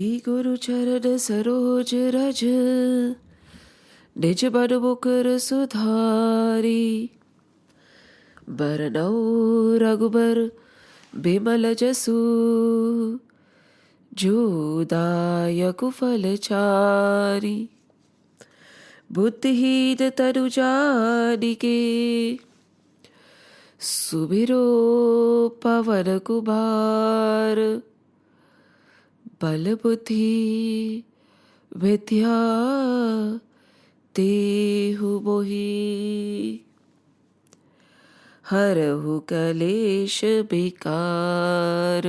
गुरु चरण सरोज रज, निज बन मुकुर सुधारी। बरनौ रघुबर बिमल जसु, जो दायक फल चारि। बुद्धिहीन तनु जानिके, सुमिरो पवन कुमार। बल बुद्धि विद्या देहु मोहि, हरहु कलेश विकार।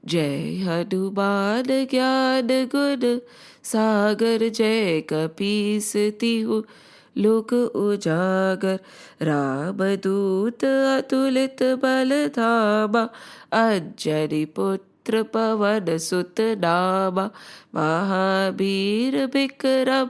जय हनुमान ज्ञान गुण सागर, जय कपीस तिहु लोक उजागर। रामदूत अतुलित बल धामा, अंजनी पुत्र पवन सुत नामा। महावीर विक्रम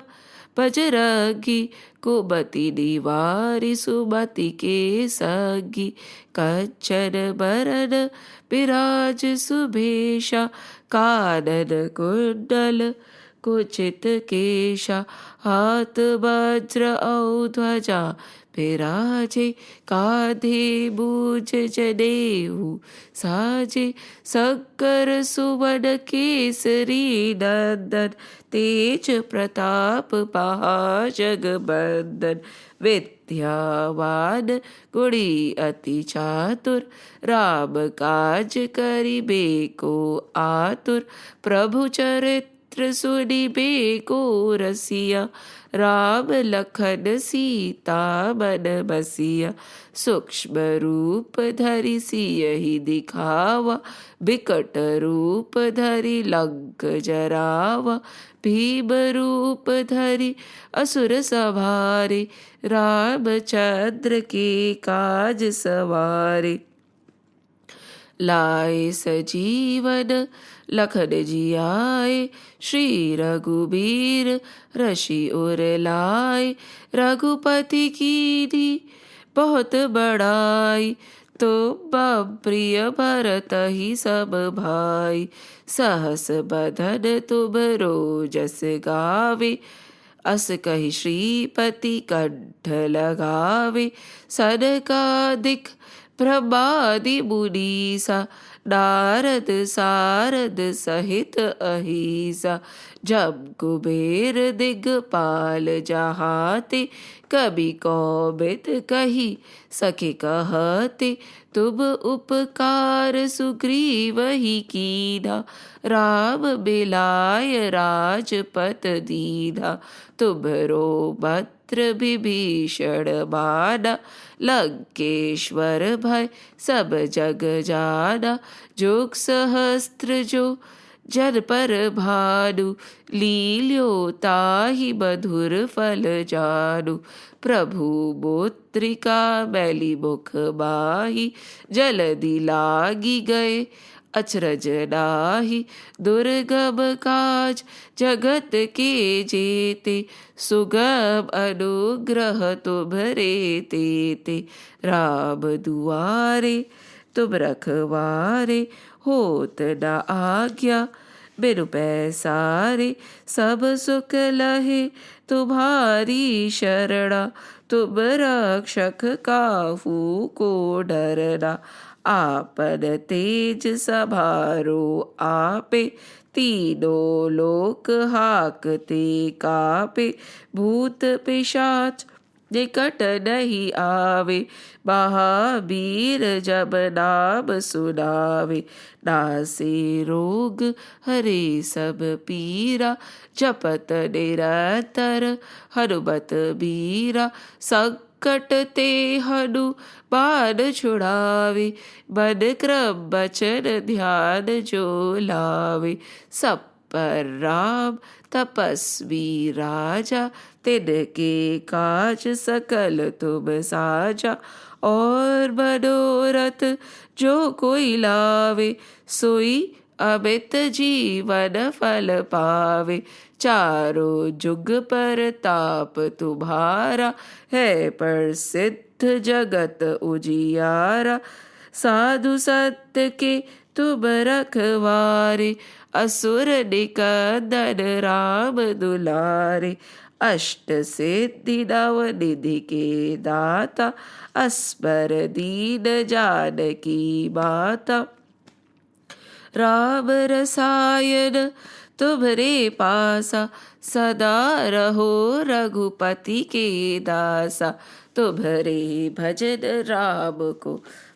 बजरंगी, कुमति निवारि सुमति के संगी। कंचन बरन बिराज सुभेशा, कानन कुंडल कुचित केशा। हाथ वज्र औ ध्वजा विराजे, कांधे मूंज जनेऊ साजे। शंकर सुवन केसरी नंदन, तेज प्रताप महाजगबंदन। विद्यावान गुणी अति चातुर, राम काज करिबे को आतुर। प्रभु चरित्र सुनिबे को रसिया, राम लखन सीता मन बसिया। सूक्ष्म रूप धरि सियहि दिखावा, बिकट रूप धरि लंक जरावा। भीम रूप धरि असुर संहारे, रामचंद्र के काज सवारे। लाए सजीवन लखन जियाए, श्री रघुबीर रषि उर लाए। रघुपति कीन्ही बहुत बड़ाई, तो बम प्रिय भरतहि सब भाई। सहस बदन तुम रोजस गावे, अस कहि श्रीपति कंठ लगावे। सनकादिक ब्रह्मादि मुनीसा, नारद सारद सहित अहिसा। जब कुबेर दिगपाल जहाते, कबि कौबिद कहि सके कहते। तुम उपकार सुग्रीवहि कीन्हा, राम मिलाय राजपत दीन्हा। तुम्हरो मंत्र विभीषण माना, लंकेश्वर भय सब जग जाना। जोग सहस्त्र जो जन पर भानु, लील्यो ताहि मधुर फल जानु। प्रभु मुद्रिका मैली मुख माहि, जलधि लागी गए अचरज नाहि। दुर्गम काज जगत के जेते, सुगम अनुग्रह तुम्हरे तेते। राम दुआरे तुम रखवारे, होत न आज्ञा बिनु पैसारे। सब सुख लहे तुम्हारी शरणा, तुम रक्षक काहू को डरना। आपन तेज सभारो आपे, तीनों लोक हाकते कापे। भूत पिशाच निकट नहीं आवे, महावीर जब नाम सुनावे। नासे रोग हरे सब पीरा, जपत निरंतर हनुमत बीरा। संकट ते हनुमान छुड़ावे, मन क्रम बचन ध्यान जो लावे। सब पर राम तपस्वी राजा, तिनके काज सकल तुम साजा। और मनोरथ जो कोई लावे, सोई अमित जीवन फल पावे। चारों जुग पर ताप तुम्हारा, है प्रसिद्ध जगत उजियारा। साधु सत्य के तुम रखवारे, असुर निकंदन राम दुलारे, अष्ट सिद्धि नव निधि के दाता, अस्मर दीन जानकी माता। राम रसायन तुम्हरे पासा, सदा रहो रघुपति के दासा। तुम्हरे भजन राम को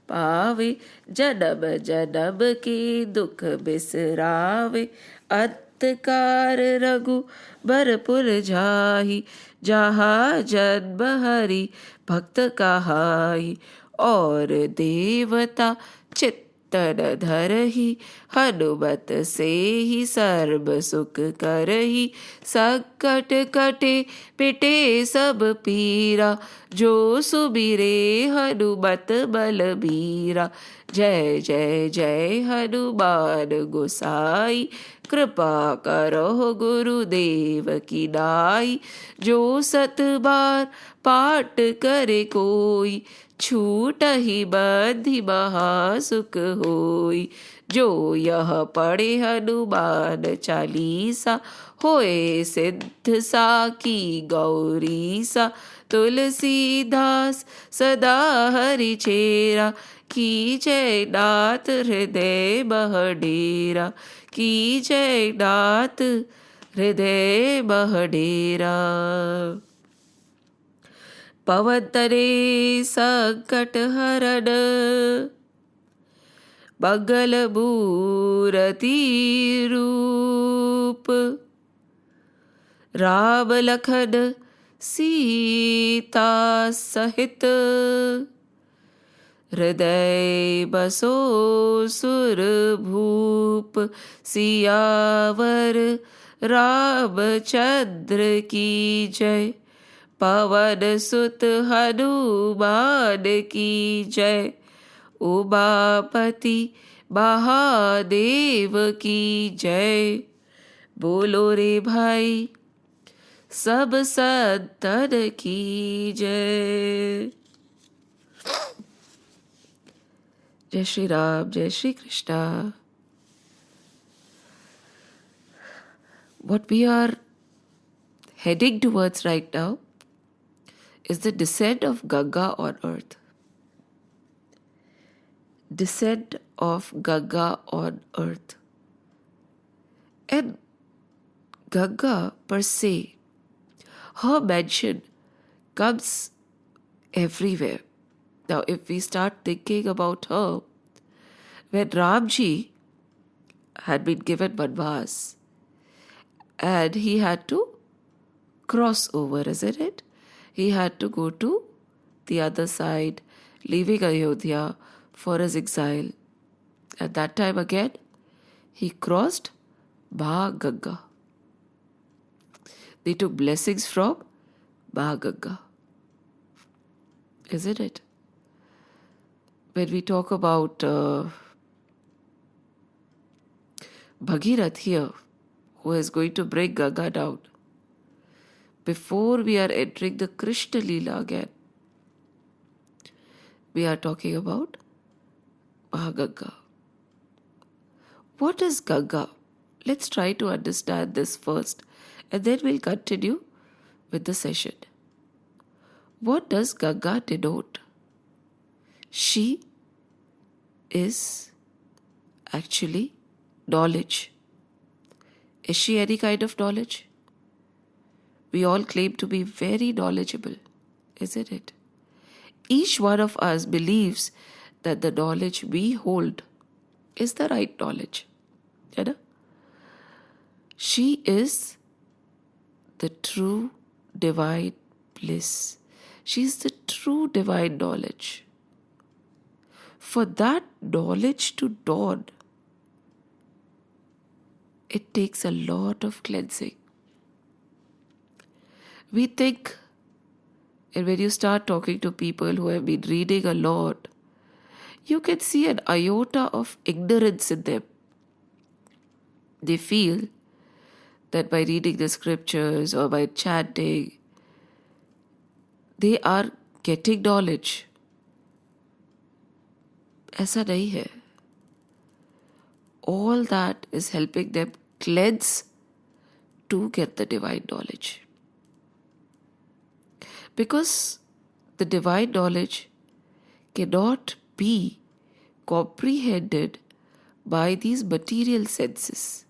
पावे, जन्म जन्म के दुख बिसरावे। अंतकार रघु बर पुर जाहि, जहाँ जन्म हरि भक्त कहाई। और देवता चित्तन धरहि, हनुमत से ही सर्व सुख करहि। संकट कटे पिटे सब पीरा, जो सुमिरे हनुमत बलबीरा। जय जय जय हनुमान गोसाई, कृपा करो गुरुदेव की नाई। जो सत बार पाठ करे कोई, छूटहि बंधि महासुख होई। जो यह पढ़े हनुमान चालीसा, होए सिद्ध साकी गौरीसा। तुलसीदास सदा हरि चेरा, कीजय नाथ हृदय मह डेरा। कीजय नाथ हृदय मह डेरा। पवन तरे संकट हरण, मंगल मूरति रूप। राम लखन सीता सहित, हृदय बसो सुर भूप। सियावर रामचंद्र की जय, पवन सुत हनुमान की जय। उमापति महादेव की जय। बोलो रे भाई सब संतन की जय। जय श्री राम, जय Shri Krishna. What we are heading towards right now is the descent of Ganga on earth. Descent of Ganga on earth. And Ganga per se, her mention comes everywhere. Now if we start thinking about her, when Ramji had been given Vanvas and he had to cross over, isn't it? He had to go to the other side, leaving Ayodhya for his exile. At that time again, he crossed Bhagwat. They took blessings from Bhagwat. Isn't it? When we talk about Bhagirath here, who is going to bring Ganga down, before we are entering the Krishna Leela again, we are talking about Mahaganga. What is Ganga? Let's try to understand this first, and then we'll continue with the session. What does Ganga denote? She is actually knowledge. Is she any kind of knowledge? We all claim to be very knowledgeable, isn't it? Each one of us believes that the knowledge we hold is the right knowledge. You know? She is the true divine bliss. She is the true divine knowledge. For that knowledge to dawn, it takes a lot of cleansing. We think, and when you start talking to people who have been reading a lot, you can see an iota of ignorance in them. They feel that by reading the scriptures or by chanting, they are getting knowledge. ऐसा नहीं है. all that is helping them cleanse to get the divine knowledge. Because the divine knowledge cannot be comprehended by these material senses.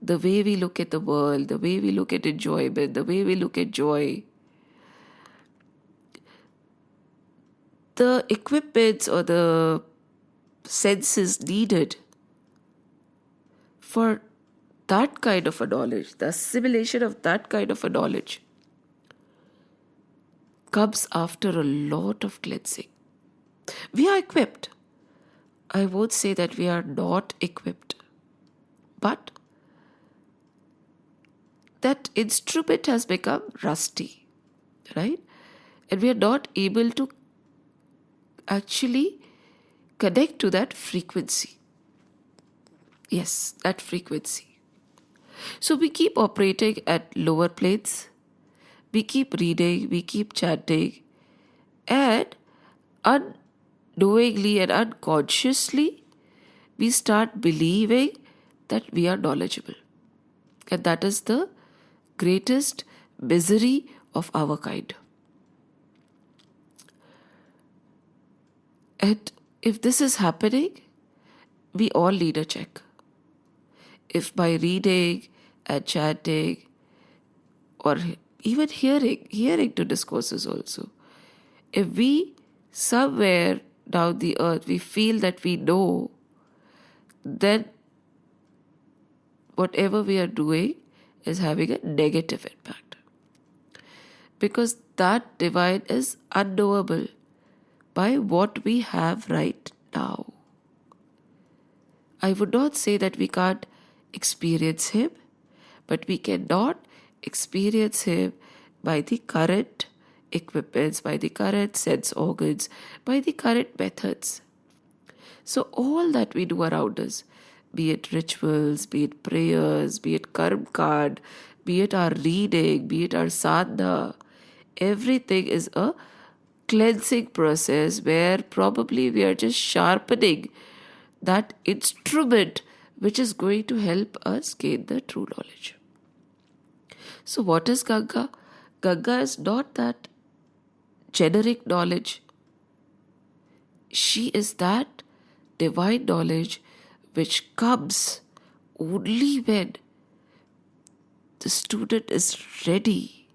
The way we look at the world, the way we look at enjoyment, the way we look at joy, the equipments or the senses needed for that kind of a knowledge, the assimilation of that kind of a knowledge, comes after a lot of cleansing. We are equipped. I won't say that we are not equipped, but that instrument has become rusty, right? And we are not able to actually connect to that frequency. Yes, that frequency. So we keep operating at lower planes. We keep reading, we keep chanting, and unknowingly and unconsciously, we start believing that we are knowledgeable. And that is the greatest misery of our kind. And if this is happening, we all need a check. If by reading and chanting or even hearing to discourses also, if we somewhere down the earth we feel that we know, then whatever we are doing is having a negative impact. Because that divine is unknowable by what we have right now. I would not say that we can't experience him, but we cannot experience him by the current equipments, by the current sense organs, by the current methods. So all that we do around us, be it rituals, be it prayers, be it karma card, be it our reading, be it our sadhana, everything is a cleansing process where probably we are just sharpening that instrument which is going to help us gain the true knowledge. So what is Ganga? Ganga is not that generic knowledge. She is that divine knowledge which comes only when the student is ready.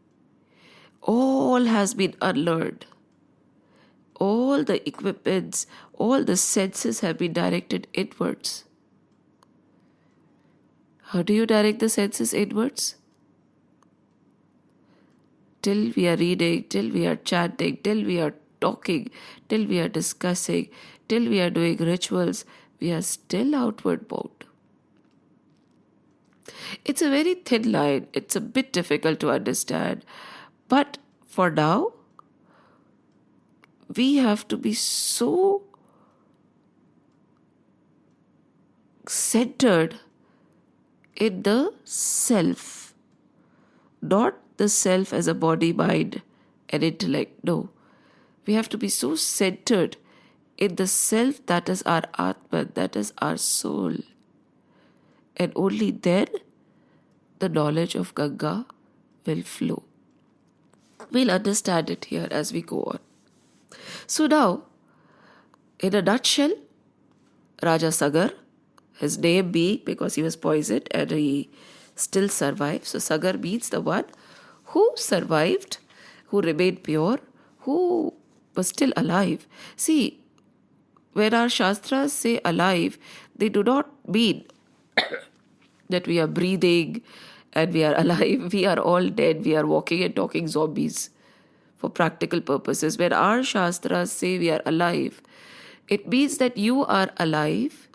All has been unlearned. All the equipments, all the senses have been directed inwards. How do you direct the senses inwards? Till we are reading, till we are chanting, till we are talking, till we are discussing, till we are doing rituals, we are still outward bound. It's a very thin line. It's a bit difficult to understand. But for now, we have to be so centered in the self, not the self as a body, mind, and intellect. No, we have to be so centered in the self that is our Atman, that is our soul. And only then the knowledge of Ganga will flow. We'll understand it here as we go on. So now, in a nutshell, Raja Sagar, his name being because he was poisoned and he still survived. So Sagar means the one who survived, who remained pure, who was still alive. See, when our Shastras say alive, they do not mean that we are breathing and we are alive. We are all dead. We are walking and talking zombies for practical purposes. When our Shastras say we are alive, it means that you are alive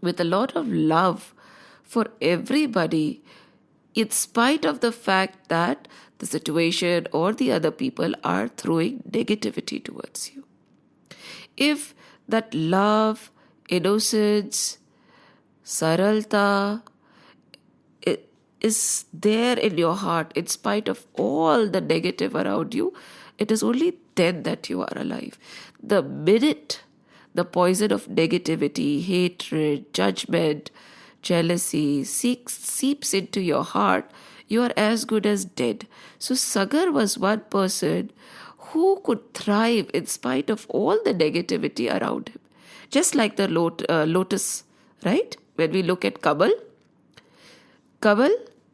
with a lot of love for everybody, in spite of the fact that the situation or the other people are throwing negativity towards you. If that love, innocence, saralta is there in your heart, in spite of all the negative around you, it is only then that you are alive. The minute the poison of negativity, hatred, judgment, jealousy seeps into your heart, you are as good as dead. So Sagar was one person who could thrive in spite of all the negativity around him. Just like the lotus, right? When we look at Kamal,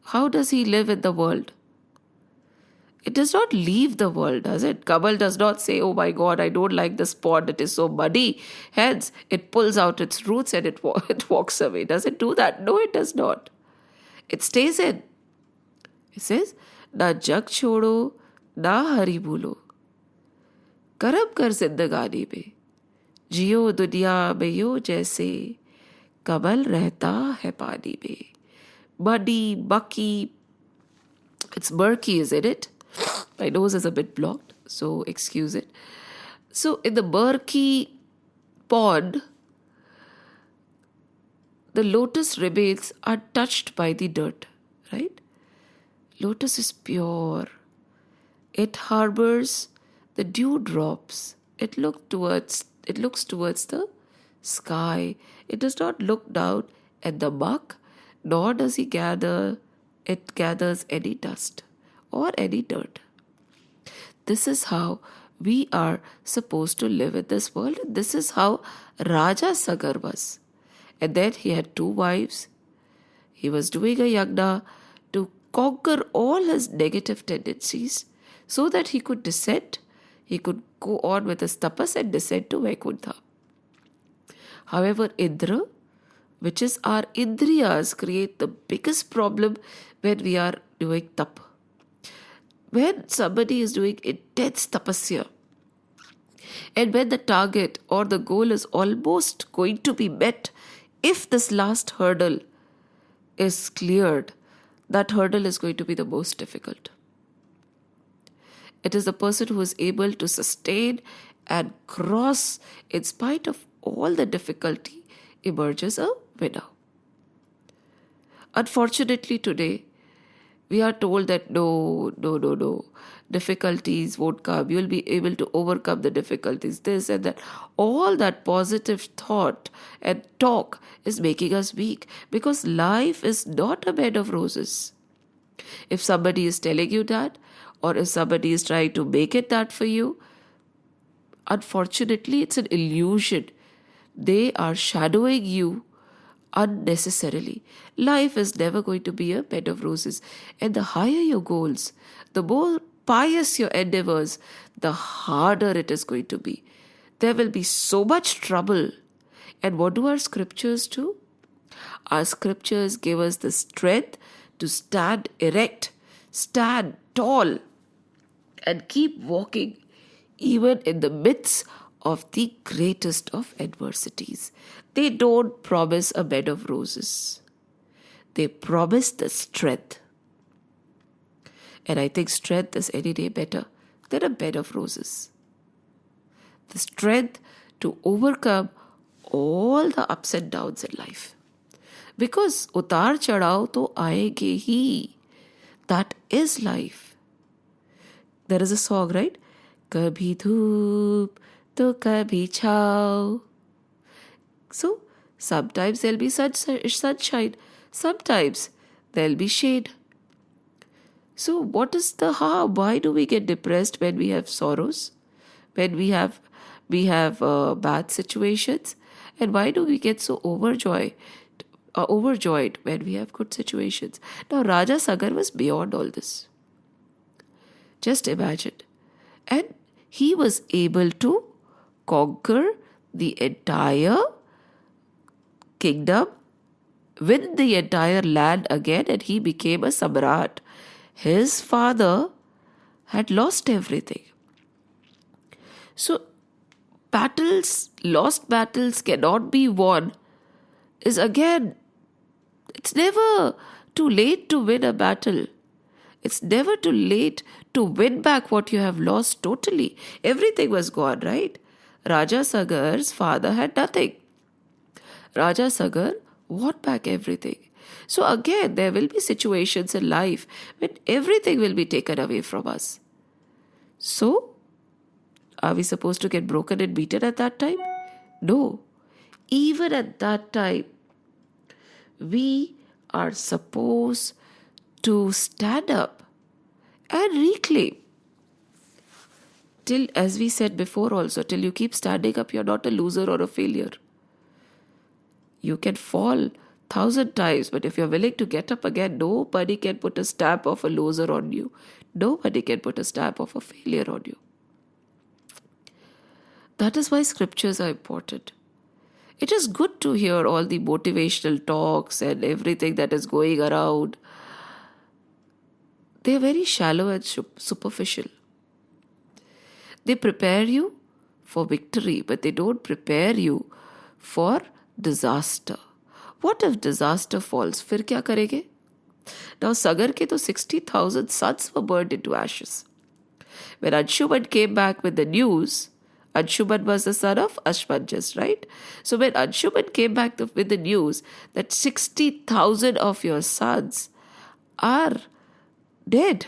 how does he live in the world? It does not leave the world, does it? Kamal does not say, oh my God, I don't like this pond, it is so muddy. Hence, it pulls out its roots and it walks away. Does it do that? No, it does not. It stays in. It says, na jag chodo, na hari bhulo. Karam kar zindagani mein. जियो दुनिया में यो जैसे कमल रहता है पानी में. Muddy, mucky. It's murky, isn't it? My nose is a bit blocked, so excuse it. So in the murky pond, the lotus remains untouched by the dirt, right? Lotus is pure. It harbors the dewdrops. It looks towards the sky. It does not look down at the muck, nor does it gathers any dust or any dirt. This is how we are supposed to live in this world. This is how Raja Sagar was. And then he had 2 wives. He was doing a yagna to conquer all his negative tendencies so that he could descend. He could go on with his tapas and descend to Vaikuntha. However, Indra, which is our Indriyas, create the biggest problem when we are doing tap. When somebody is doing intense tapasya, and when the target or the goal is almost going to be met, if this last hurdle is cleared, that hurdle is going to be the most difficult. It is the person who is able to sustain and cross in spite of all the difficulty emerges a winner. Unfortunately today, we are told that no, difficulties won't come. You'll be able to overcome the difficulties, this and that. All that positive thought and talk is making us weak because life is not a bed of roses. If somebody is telling you that, or if somebody is trying to make it that for you, unfortunately, it's an illusion. They are shadowing you unnecessarily. Life is never going to be a bed of roses. And the higher your goals, the more pious your endeavors, the harder it is going to be. There will be so much trouble. And what do our scriptures do? Our scriptures give us the strength to stand erect, stand tall, and keep walking even in the midst of the greatest of adversities. They don't promise a bed of roses. They promise the strength. And I think strength is any day better than a bed of roses. The strength to overcome all the ups and downs in life. Because utar chadao to aayege hi. That is life. There is a song, right? Kabhi dhoop to kabhi chhao. So, sometimes there'll be sunshine. Sometimes there'll be shade. So, what is the harm? Why do we get depressed when we have sorrows? When we have bad situations? And why do we get so overjoyed when we have good situations? Now, Raja Sagar was beyond all this. Just imagine. And he was able to conquer the entire kingdom, win the entire land again, and he became a samrat. His father had lost everything. So, lost battles cannot be won is again, it's never too late to win a battle. It's never too late to win back what you have lost totally. Everything was gone, right? Raja Sagar's father had nothing. Raja Sagar won back everything. So again, there will be situations in life when everything will be taken away from us. So, are we supposed to get broken and beaten at that time? No, even at that time, we are supposed to stand up and reclaim. Till, as we said before also, till you keep standing up, you're not a loser or a failure. You can fall 1,000 times, but if you're willing to get up again, nobody can put a stamp of a loser on you. Nobody can put a stamp of a failure on you. That is why scriptures are important. It is good to hear all the motivational talks and everything that is going around. They are very shallow and superficial. They prepare you for victory, but they don't prepare you for disaster. What if disaster falls? फिर क्या करेंगे? Now Sagar ke to 60,000 sons were burned into ashes. When Anshuman came back with the news, Anshuman was the son of Ashmanjas, right? So when Anshuman came back with the news that 60,000 of your sons are dead,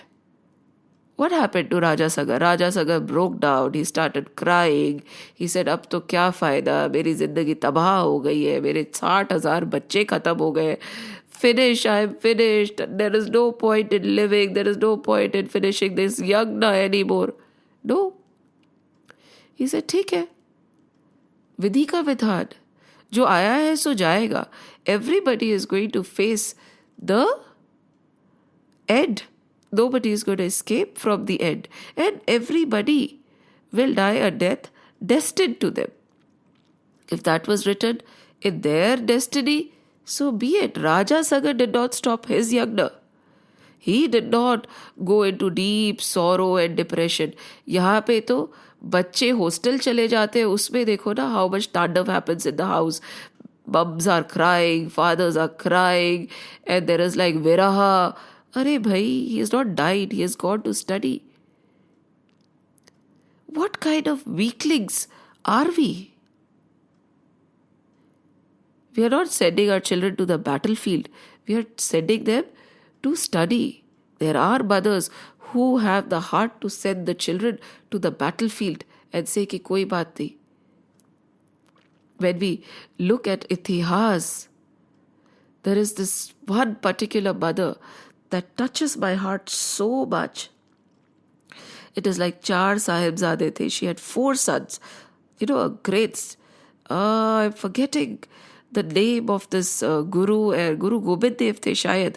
what happened to Raja Sagar? Raja Sagar broke down. He started crying. He said, अब तो क्या फ़ायदा, मेरी ज़िंदगी तबाह हो गई है, मेरे 60,000 बच्चे ख़त्म हो गए. Finish, I am finished. There is no point in living. There is no point in finishing this yagna anymore. No. He said, ठीक है, विधि का विधान, जो आया है सो जाएगा. Everybody is going to face the end. Nobody is going to escape from the end. And everybody will die a death destined to them. If that was written in their destiny, so be it. Raja Sagar did not stop his yagna. He did not go into deep sorrow and depression. यहाँ पे तो बच्चे hostel चले जाते हैं, उसमें देखो ना how much तांडव happens in the house. Mums are crying, fathers are crying, and there is like viraha. Arey bhai, he has not died, he has gone to study. What kind of weaklings are we? We are not sending our children to the battlefield. We are sending them to study. There are mothers who have the heart to send the children to the battlefield and say ki koi baat nahi. When we look at itihas, there is this one particular mother that touches my heart so much. It is like 4 sahibzade the. She had 4 sons. You know, a great... I'm forgetting the name of this Guru. Guru Gobind Dev the shayad,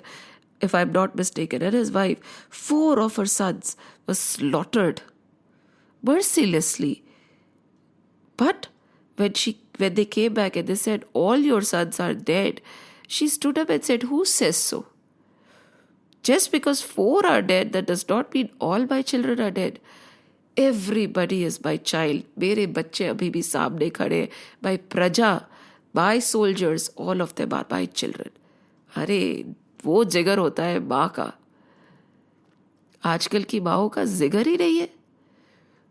if I'm not mistaken, and his wife. 4 of her sons were slaughtered mercilessly. But when they came back and they said, all your sons are dead, she stood up and said, who says so? Just because 4 are dead, that does not mean all my children are dead. Everybody is my child. मेरे बच्चे अभी भी सामने खड़े. My प्रजा, my soldiers, all of them are my children. अरे वो जिगर होता है माँ का. आजकल की माँओं का जिगर ही नहीं है.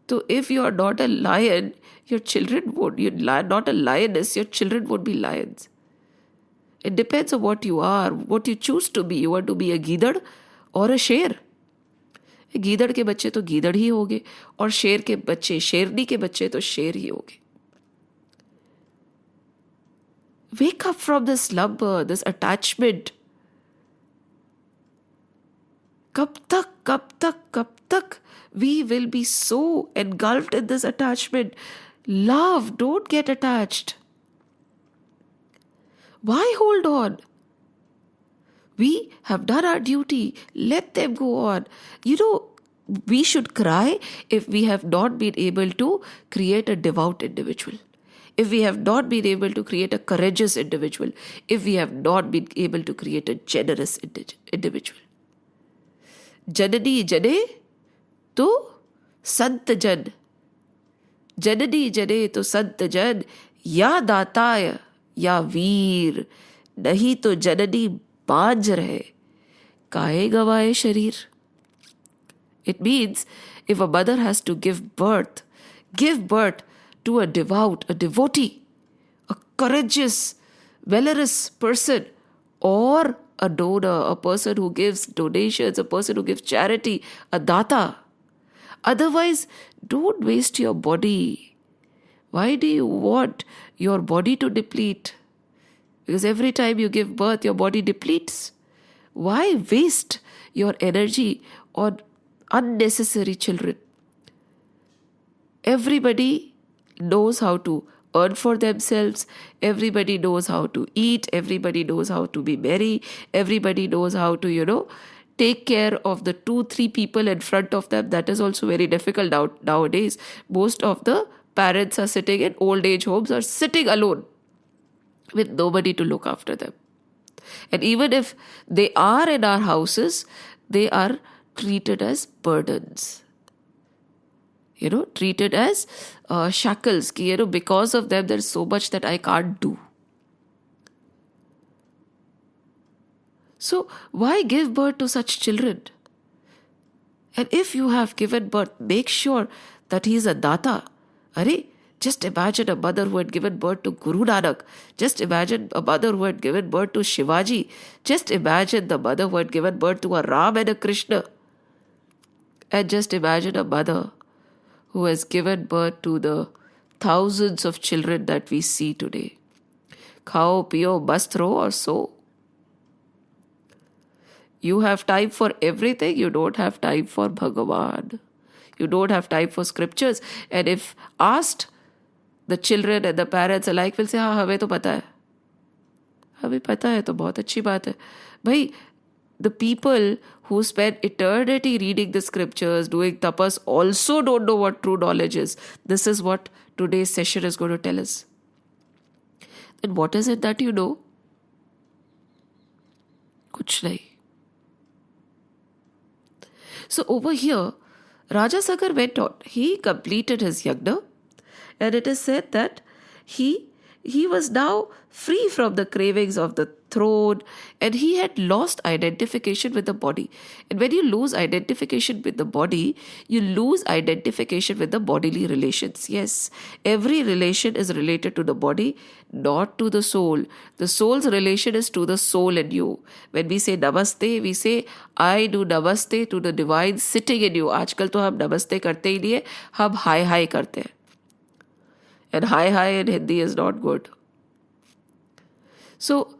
तो if you are not a lion, your children won't. You're not a lioness, your children won't be lions. It depends on what you are, what you choose to be. You want to be a गीदड़ or a शेर. गीदड़ के बच्चे तो गीदड़ ही होंगे और शेर के बच्चे, शेरनी के बच्चे तो शेर ही होंगे. Wake up from this slumber, this attachment. कब तक we will be so engulfed in this attachment. Love, don't get attached. Why hold on? We have done our duty. Let them go on. You know, we should cry if we have not been able to create a devout individual. If we have not been able to create a courageous individual. If we have not been able to create a generous individual. Janani jane to sant jan. Janani jane to sant jan. Ya dataya. या वीर, नहीं तो जननी बांझ रहे, काहे गवाए शरीर. It means if a mother has to give birth to a devout, a devotee, a courageous, valorous person, or a donor, a person who gives donations, a person who gives charity, a data. Otherwise, don't waste your body. Why do you want your body to deplete? Because every time you give birth, your body depletes. Why waste your energy on unnecessary children? Everybody knows how to earn for themselves. Everybody knows how to eat. Everybody knows how to be merry. Everybody knows how to, take care of the 2-3 people in front of them. That is also very difficult nowadays. Most of the parents are sitting in old age homes, are sitting alone with nobody to look after them. And even if they are in our houses, they are treated as burdens. Treated as shackles. Because of them, there's so much that I can't do. So why give birth to such children? And if you have given birth, make sure that he is a data. Just imagine a mother who had given birth to Guru Nanak. Just imagine a mother who had given birth to Shivaji. Just imagine the mother who had given birth to a Ram and a Krishna. And just imagine a mother who has given birth to the thousands of children that we see today. Khao, piyo, mast raho or so. You have time for everything. You don't have time for Bhagwan. You don't have time for scriptures. And if asked, the children and the parents alike will say, हाँ हमें तो पता है. हमें पता है तो बहुत अच्छी बात है. भाई, the people who spend eternity reading the scriptures, doing tapas, also don't know what true knowledge is. This is what today's session is going to tell us. Then what is it that you know? Kuch nahi. So over here, Raja Sagar went on. He completed his yagna, and it is said that he was now free from the cravings of the throne, and he had lost identification with the body. And when you lose identification with the body, you lose identification with the bodily relations. Yes, every relation is related to the body, not to the soul. The soul's relation is to the soul in you. When we say namaste, we say, I do namaste to the divine sitting in you. आजकल तो हम namaste करते ही नहीं है, हम hi hi करते हैं. And hi in Hindi is not good. So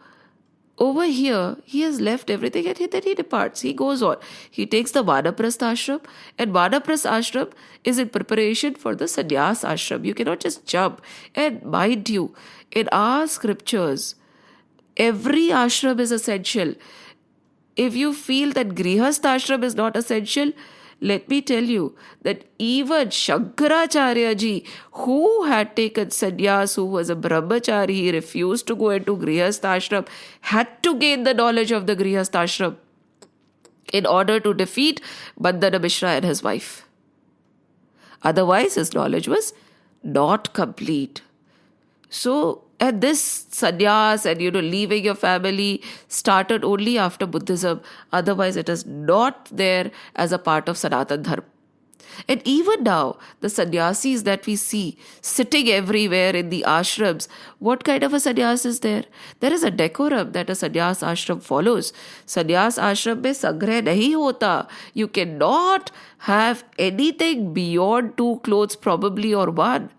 over here, he has left everything and then he departs. He goes on. He takes the Vanaprastha ashram, and Vanaprastha ashram is in preparation for the Sannyas ashram. You cannot just jump. And mind you, in our scriptures, every ashram is essential. If you feel that Grihastha ashram is not essential, let me tell you that even Shankaracharya ji, who had taken sannyas, who was a brahmachari, he refused to go into Grihastha ashram, had to gain the knowledge of the Grihastha ashram in order to defeat Bandana Mishra and his wife. Otherwise, his knowledge was not complete. So, and this sannyas and leaving your family started only after Buddhism. Otherwise, it is not there as a part of Sanatana Dharma. And even now, the sannyasis that we see sitting everywhere in the ashrams, what kind of a sannyas is there? There is a decorum that a sannyas ashram follows. Sannyas ashram mein sangrah nahi hota. You cannot have anything beyond 2 clothes probably or 1.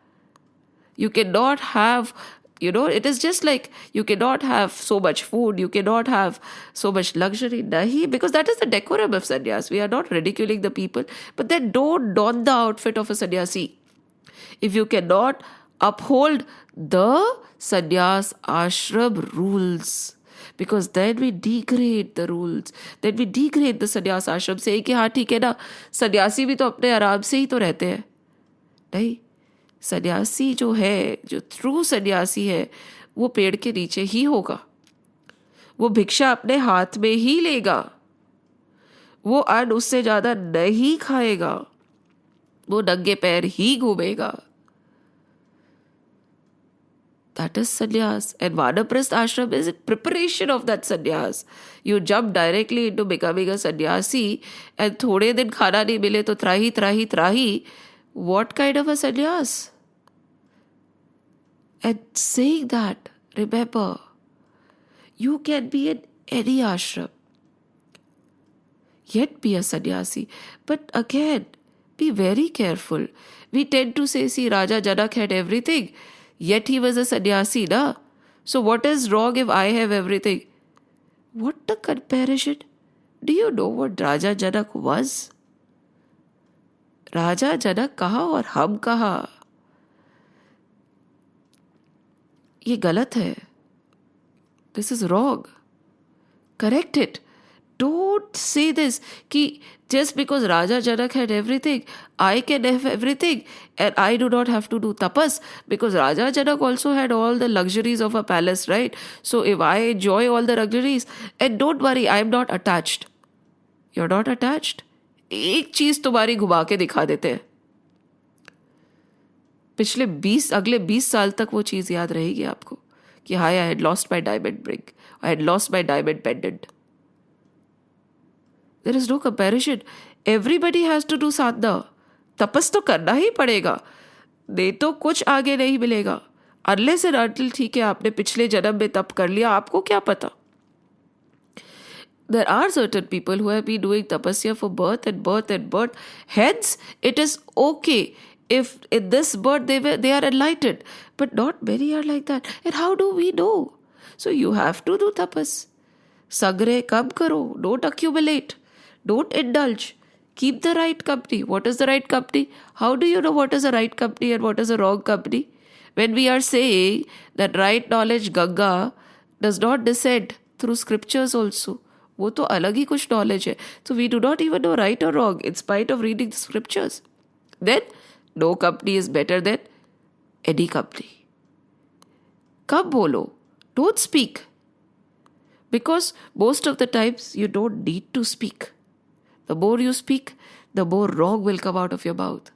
You cannot have, it is just like you cannot have so much food, you cannot have so much luxury. Nahi, because that is the decorum of sannyas. We are not ridiculing the people, but then don't don the outfit of a sannyasi. If you cannot uphold the sannyas ashram rules, because then we degrade the rules, then we degrade the sannyas ashram, saying कि हाँ ठीक है ना, सन्यासी भी तो अपने आराम से ही तो रहते हैं. नहीं, सन्यासी जो है, जो ट्रू सन्यासी है, वो पेड़ के नीचे ही होगा. वो भिक्षा अपने हाथ में ही लेगा. वो अन्न उससे ज्यादा नहीं खाएगा. वो नंगे पैर ही घूमेगा. That is sannyas. And Vanaprastha ashram is in preparation of that sannyas. You jump directly into becoming a sannyasi and थोड़े दिन खाना नहीं मिले तो त्राही. What kind of a sannyas? And saying that, remember, you can be in any ashram, yet be a sannyasi. But again, Be very careful. We tend to say, see, Raja Janak had everything, yet he was a sannyasi, na? So what is wrong if I have everything? What a comparison. Do you know what Raja Janak was? Raja Janak कहा और हम कहा. ये गलत है. This is wrong. Correct it. Don't say this कि just because Raja Janak had everything, I can have everything and I do not have to do tapas, because Raja Janak also had all the luxuries of a palace, right? So if I enjoy all the luxuries, and don't worry, I am not attached. You're not attached? एक चीज तुम्हारी घुमा के दिखा देते हैं. अगले 20 साल तक वो चीज याद रहेगी आपको कि hi, I had lost my diamond ring, I had lost my diamond pendant. There is no comparison. Everybody has to do sadhana. तपस तो करना ही पड़ेगा, नहीं तो कुछ आगे नहीं मिलेगा. अनलेस एंड अनटिल, ठीक है, आपने पिछले जन्म में तप कर लिया, आपको क्या पता. There are certain people who have been doing tapasya for birth and birth and birth. Hence, it is okay if in this birth they are enlightened. But not many are like that. And how do we know? So you have to do tapas. Sagre kam karo. Don't accumulate. Don't indulge. Keep the right company. What is the right company? How do you know what is the right company and what is the wrong company? When we are saying that right knowledge, Ganga, does not descend through scriptures also. वो तो अलग ही कुछ knowledge है. So we do not even know right or wrong in spite of reading the scriptures. Then no company is better than any company. कब बोलो? Don't speak. Because most of the times you don't need to speak. The more you speak, the more wrong will come out of your mouth.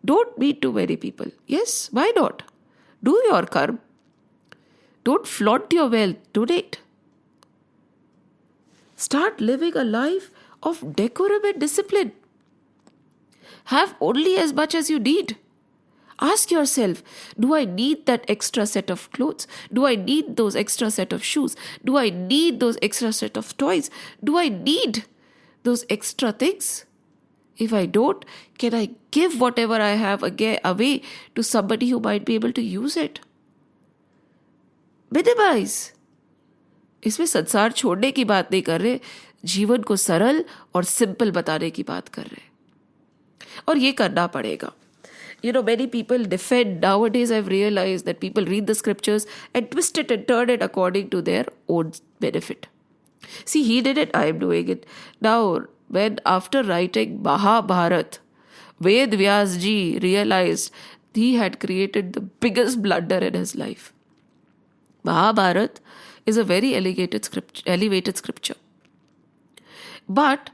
Don't meet too many people. Yes, why not? Do your karma. Don't flaunt your wealth. Donate. Start living a life of decorum and discipline. Have only as much as you need. Ask yourself, do I need that extra set of clothes? Do I need those extra set of shoes? Do I need those extra set of toys? Do I need those extra things? If I don't, can I give whatever I have away to somebody who might be able to use it? Minimize. इसमें संसार छोड़ने की बात नहीं कर रहे, जीवन को सरल और सिंपल बताने की बात कर रहे. और ये करना पड़ेगा. You know, many people defend, nowadays I've realized that people read the scriptures and twist it and turn it according to their own benefit. See, he did it, I am doing it. Now, when after writing Mahabharat, Ved Vyas ji realized he had created the biggest blunder in his life. Mahabharat is a very elevated scripture. But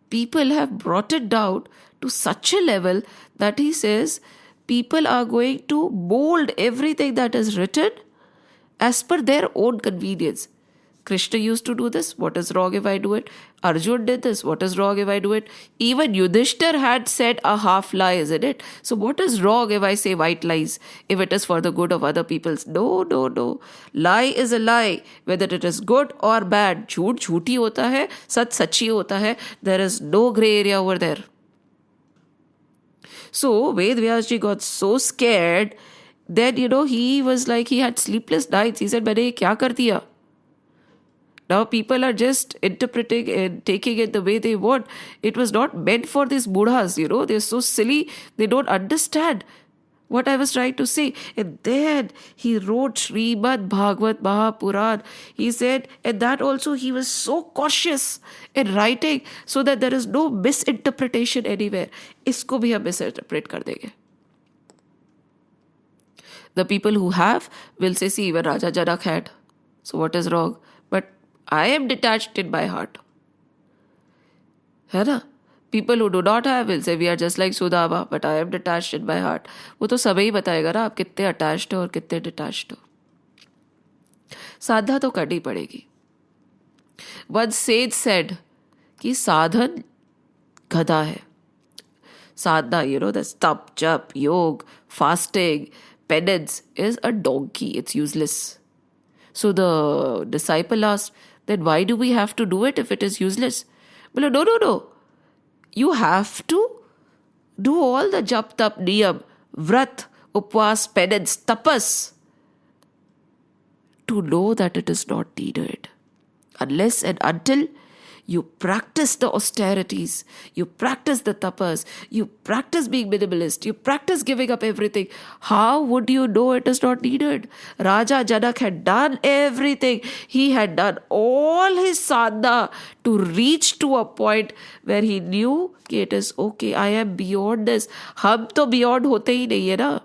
people have brought it down to such a level that he says people are going to mold everything that is written as per their own convenience. Krishna used to do this. What is wrong if I do it? Arjun did this. What is wrong if I do it? Even Yudhishthir had said a half lie, isn't it? So what is wrong if I say white lies, if it is for the good of other people? No. Lie is a lie, whether it is good or bad. झूठ झूठी होता है, सच सच्ची होता है. There is no gray area over there. So Ved Vyas ji got so scared that, he was like, he had sleepless nights. He said, मैंने ये क्या कर दिया? Now people are just interpreting and taking it the way they want. It was not meant for these buddhas, they're so silly, they don't understand what I was trying to say. And then he wrote Shrimad, Bhagwat, Mahapuran. He said, and that also he was so cautious in writing so that there is no misinterpretation anywhere. Isko bhi hum misinterpret kar denge. The people who have will say, see, even Raja Janak had. So what is wrong? But I am detached in my heart. है ना? People who do not have will say we are just like Sudama, but I am detached in my heart. वो तो सब ही बताएगा ना आप कितने attached हो और कितने detached हो. साधना तो करनी पड़ेगी. One sage said कि साधन गधा है. Sadhana, the stop, jap, yog, fasting, penance is a donkey. It's useless. So the disciple asked, then why do we have to do it if it is useless? Well, no. You have to do all the jap tap niyam, vrat, upwas, penance, tapas to know that it is not needed. Unless and until you practice the austerities, you practice the tapas, you practice being minimalist, you practice giving up everything, how would you know it is not needed? Raja Janak had done everything. He had done all his sadhana to reach to a point where he knew that it is okay, I am beyond this. हम तो beyond होते ही नहीं है ना.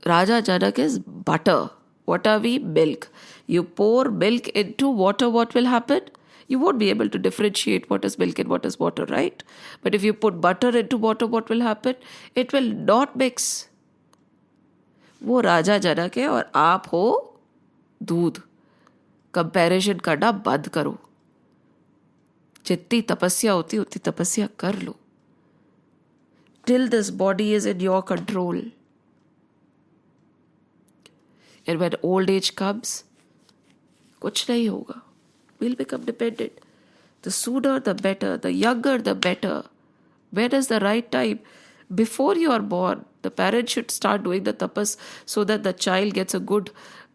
Raja Janak is butter. What are we? Milk. You pour milk into water, what will happen? You won't be able to differentiate what is milk and what is water, right? But if you put butter into water, what will happen? It will not mix. वो राजा जनक है और आप हो दूध. Comparison करना बंद करो. जितनी तपस्या होती उतनी तपस्या कर लो. Till this body is in your control. And when old age comes, कुछ नहीं होगा. We'll become dependent. The sooner the better, the younger the better. When is the right time? Before you are born, the parent should start doing the tapas so that the child gets a good,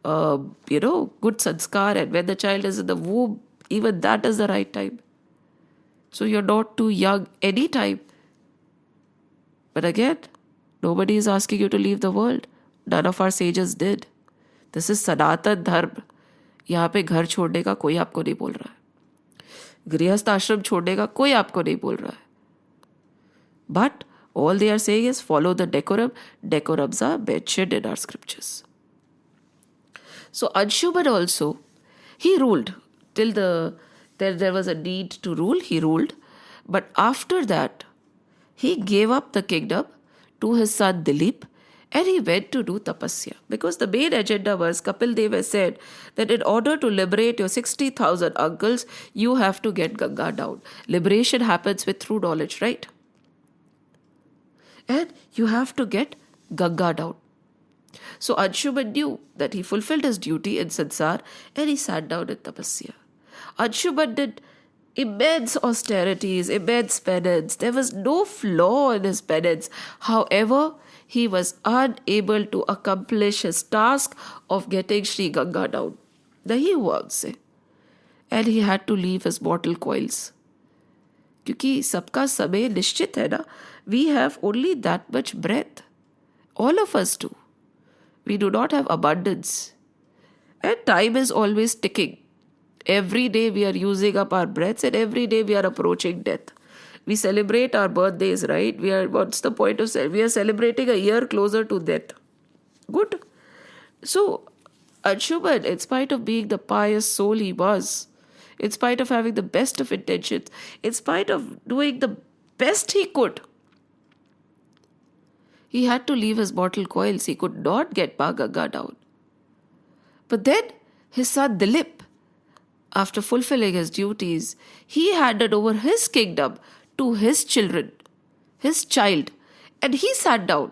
good sanskar. And when the child is in the womb, even that is the right time. So you're not too young any time. But again, nobody is asking you to leave the world. None of our sages did. This is Sanatan Dharma. यहाँ पे घर छोड़ने का कोई आपको नहीं बोल रहा है. गृहस्थ आश्रम छोड़ने का कोई आपको नहीं बोल रहा है. But all they are saying is follow the decorum. Decorums are mentioned in our scriptures. So Anshuman also, he ruled till there was a need to rule, he ruled. But after that, he gave up the kingdom to his son Dilip. And he went to do tapasya. Because the main agenda was, Kapil Deva said that in order to liberate your 60,000 uncles, you have to get Ganga down. Liberation happens with true knowledge, right? And you have to get Ganga down. So Anshuman knew that he fulfilled his duty in Sansar and he sat down in tapasya. Anshuman did immense austerities, immense penance. There was no flaw in his penance. However, he was unable to accomplish his task of getting Sri Ganga down. नहीं हुआ उनसे. And he had to leave his mortal coils. क्योंकि सबका समय निश्चित है ना. We have only that much breath. All of us do. We do not have abundance. And time is always ticking. Every day we are using up our breaths and every day we are approaching death. We celebrate our birthdays, right? What's the point of we are celebrating a year closer to death. Good. So, Anshuman, in spite of being the pious soul he was, in spite of having the best of intentions, in spite of doing the best he could, he had to leave his mortal coils. He could not get Bhagwat down. But then, his son Dilip, after fulfilling his duties, he handed over his kingdom to his children, his child, and he sat down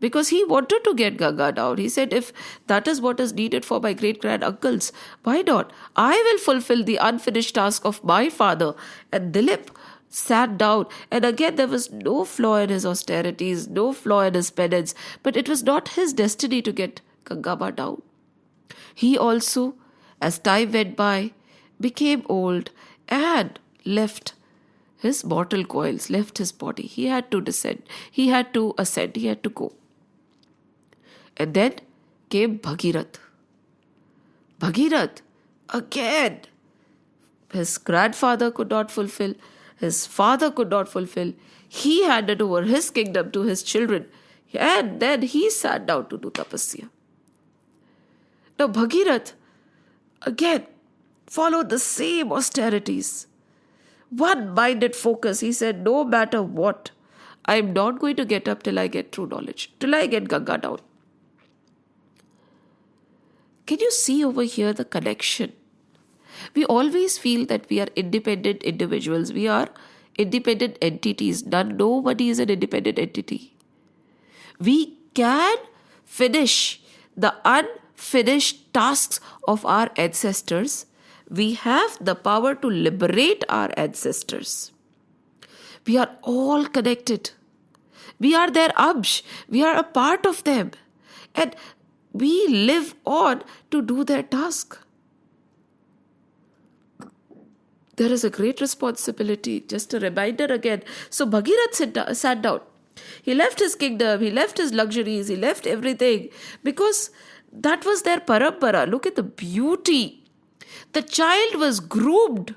because he wanted to get Ganga down. He said, if that is what is needed for my great-grand uncles, why not? I will fulfill the unfinished task of my father. And Dilip sat down, and again there was no flaw in his austerities, no flaw in his penance, but it was not his destiny to get Gangaba down. He also, as time went by, became old and left his mortal coils, left his body. He had to descend. He had to ascend. He had to go. And then came Bhagirath. Bhagirath, again, his grandfather could not fulfill. His father could not fulfill. He handed over his kingdom to his children. And then he sat down to do tapasya. Now Bhagirath, again, followed the same austerities. One-minded focus. He said, no matter what, I am not going to get up till I get true knowledge, till I get Ganga down. Can you see over here the connection? We always feel that we are independent individuals. We are independent entities. Nobody is an independent entity. We can finish the unfinished tasks of our ancestors we have the power to liberate our ancestors. We are all connected. We are their Absh. We are a part of them. And we live on to do their task. There is a great responsibility. Just a reminder again. So Bhagirath sat down. He left his kingdom, he left his luxuries, he left everything because that was their parampara. Look at the beauty. The child was groomed,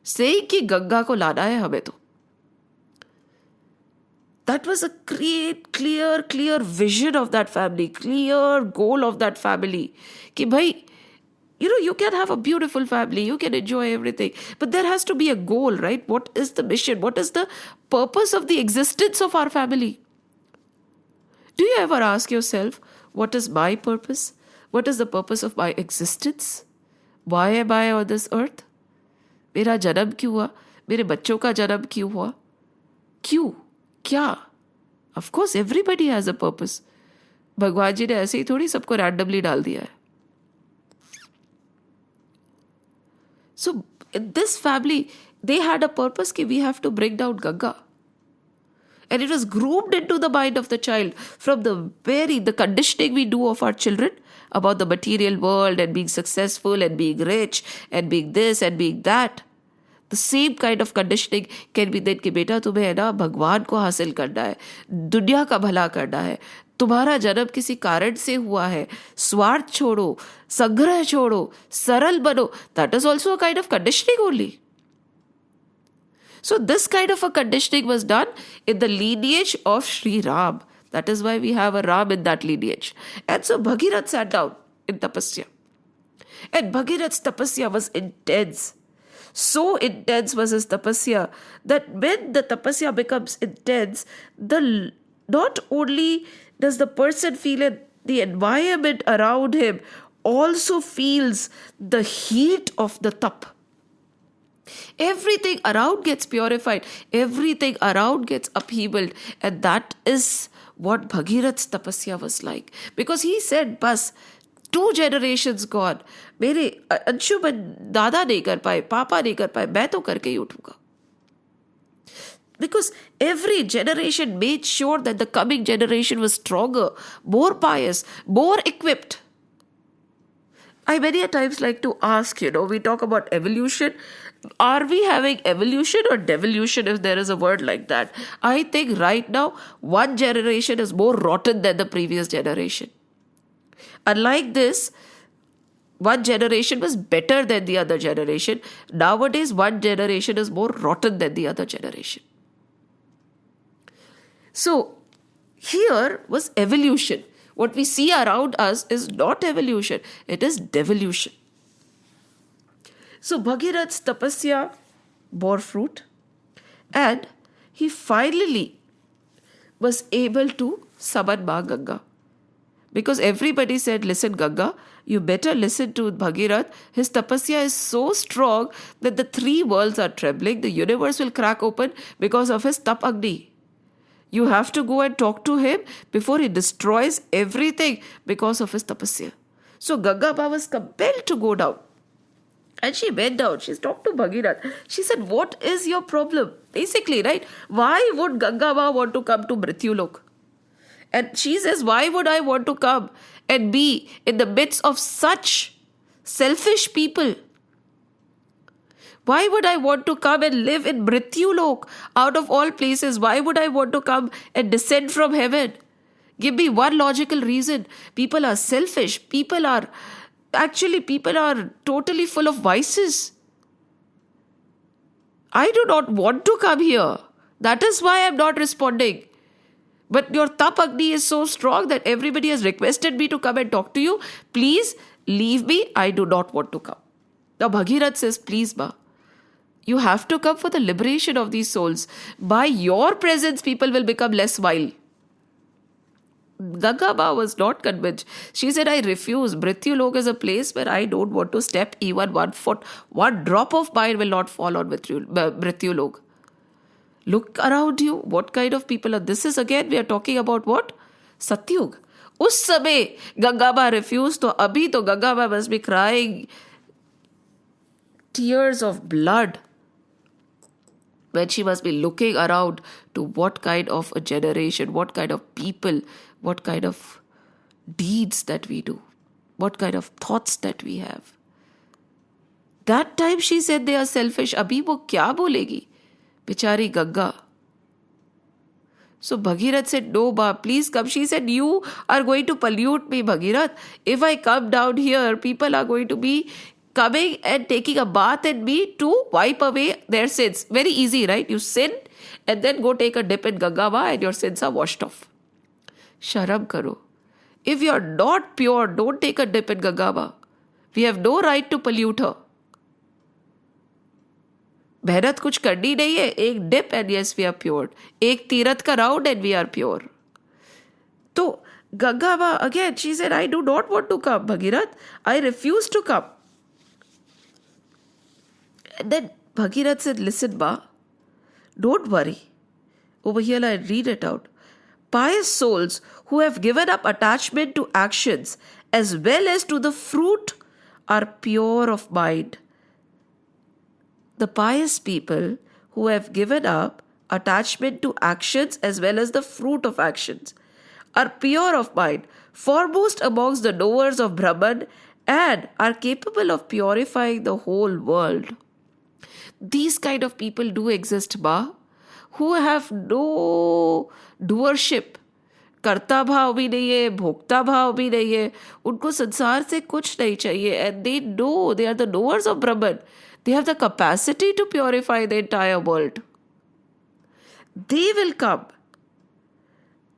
saying कि गंगा को लाना है हमें तो. That was a clear vision of that family, clear goal of that family. कि भाई, you can have a beautiful family, you can enjoy everything, but there has to be a goal, right? What is the mission? What is the purpose of the existence of our family? Do you ever ask yourself, what is my purpose? What is the purpose of my existence? Why am I on this earth? मेरा जन्म क्यों हुआ? मेरे बच्चों का जन्म क्यों हुआ? क्यों? क्या? Of course, everybody has a purpose. भगवान जी ने ऐसे ही थोड़ी सबको randomly डाल दिया है. So in this family, they had a purpose that we have to bring down Ganga. And it was groomed into the mind of the child from the conditioning we do of our children about the material world and being successful and being rich and being this and being that. The same kind of conditioning can be that कि बेटा तुम्हें है ना भगवान को हासिल करना है, दुनिया का भला करना है, तुम्हारा जन्म किसी कारण से हुआ है, स्वार्थ छोड़ो, संग्रह छोड़ो, सरल बनो. That is also a kind of conditioning only. So this kind of a conditioning was done in the lineage of Sri Ram. That is why we have a Ram in that lineage. And so Bhagirath sat down in tapasya. And Bhagirath's tapasya was intense. So intense was his tapasya that when the tapasya becomes intense, not only does the person feel it, the environment around him also feels the heat of the tap. Everything around gets purified. Everything around gets upheavaled. And that is what Bhagirath's tapasya was like. Because he said, bas, 2 generations gone. मेरे अंशुमन दादा नहीं कर पाए, पापा नहीं कर पाए, मैं तो करके ही उठूंगा. Because every generation made sure that the coming generation was stronger, more pious, more equipped. I many a times like to ask, we talk about evolution. Are we having evolution or devolution, if there is a word like that? I think right now, one generation is more rotten than the previous generation. Unlike this, one generation was better than the other generation. Nowadays, one generation is more rotten than the other generation. So, here was evolution. What we see around us is not evolution, it is devolution. So, Bhagirath's tapasya bore fruit and he finally was able to summon Ma Ganga. Because everybody said, listen Ganga, you better listen to Bhagirath. His tapasya is so strong that the 3 worlds are trembling. The universe will crack open because of his tap agni. You have to go and talk to him before he destroys everything because of his tapasya. So Ganga Ma was compelled to go down. And she went down. She talked to Bhagirath. She said, what is your problem? Basically, right? Why would Ganga Ma want to come to Mrityulok? And she says, why would I want to come and be in the midst of such selfish people? Why would I want to come and live in Mrityulok? Out of all places, why would I want to come and descend from heaven? Give me one logical reason. People are selfish. People are totally full of vices. I do not want to come here. That is why I am not responding. But your tap agni is so strong that everybody has requested me to come and talk to you. Please leave me. I do not want to come. Now Bhagirath says, please Ma, you have to come for the liberation of these souls. By your presence, people will become less vile. Ganga Ma was not convinced. She said, I refuse. Mrityulok is a place where I don't want to step even 1 foot. 1 drop of mine will not fall on Mrityulok. Look around you. What kind of people are? This is again, we are talking about what? Satyug. उस समय Ganga Ma refused. तो अभी तो Ganga Ma must be crying tears of blood when she must be looking around to what kind of a generation, what kind of people, what kind of deeds that we do, what kind of thoughts that we have. That time she said they are selfish. Abhi wo kya bolegi? Bichari Gagga. So Bhagirath said, no, Ba, please come. She said, you are going to pollute me, Bhagirath. If I come down here, people are going to be coming and taking a bath in me to wipe away their sins. Very easy, right? You sin and then go take a dip in Ganga Ma and your sins are washed off. Sharam karo. If you are not pure, don't take a dip in Ganga Ma. We have no right to pollute her. मेहनत कुछ करनी नहीं है, एक dip and yes we are pure, एक तीरथ का round and we are pure. तो गंगा माँ again she said I do not want to come Bhagirath, I refuse to come. And then Bhagirath said listen माँ, don't worry. Over here I read it out. Pious souls who have given up attachment to actions as well as to the fruit are pure of mind. The pious people who have given up attachment to actions as well as the fruit of actions are pure of mind, foremost amongst the knowers of Brahman, and are capable of purifying the whole world. These kind of people do exist, Ma, who have no doership. कर्ता भाव भी नहीं है, भोक्ता भाव भी नहीं है, उनको संसार से कुछ नहीं चाहिए. And they know, they are the knowers of Brahman. They have the capacity to purify the entire world. They will come.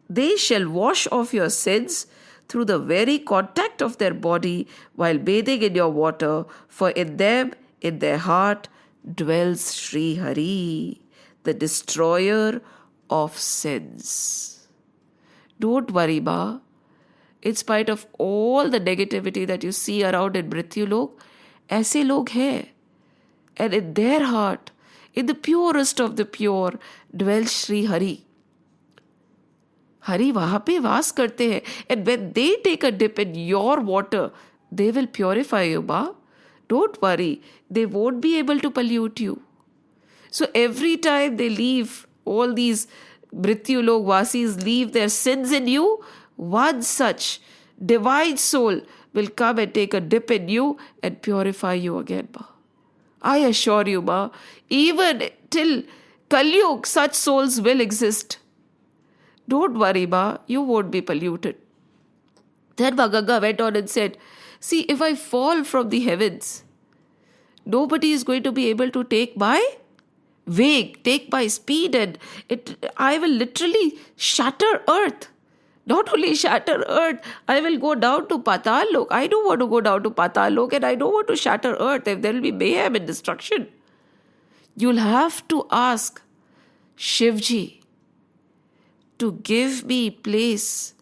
They shall wash off your sins through the very contact of their body while bathing in your water, for in them, in their heart, dwells Sri Hari, the destroyer of sins. Don't worry, Ma. In spite of all the negativity that you see around in Mrityu Lok, ऐसे लोग हैं. And in their heart, in the purest of the pure, dwells Sri Hari. Hari वहाँ पे वास करते हैं. And when they take a dip in your water, they will purify you, Ma. Don't worry. They won't be able to pollute you. So every time they leave, all these Mrityu Lok Vasis leave their sins in you, one such divine soul will come and take a dip in you and purify you again, Ma. I assure you, Ma, even till Kalyug, such souls will exist. Don't worry, Ma, you won't be polluted. Then Bhaganga went on and said, see, if I fall from the heavens, nobody is going to be able to take my wake, take my speed, and I will literally shatter earth. Not only shatter earth, I will go down to Patal Lok. I don't want to go down to Patal Lok, and I don't want to shatter earth if there will be mayhem and destruction. You'll have to ask Shivji to give me place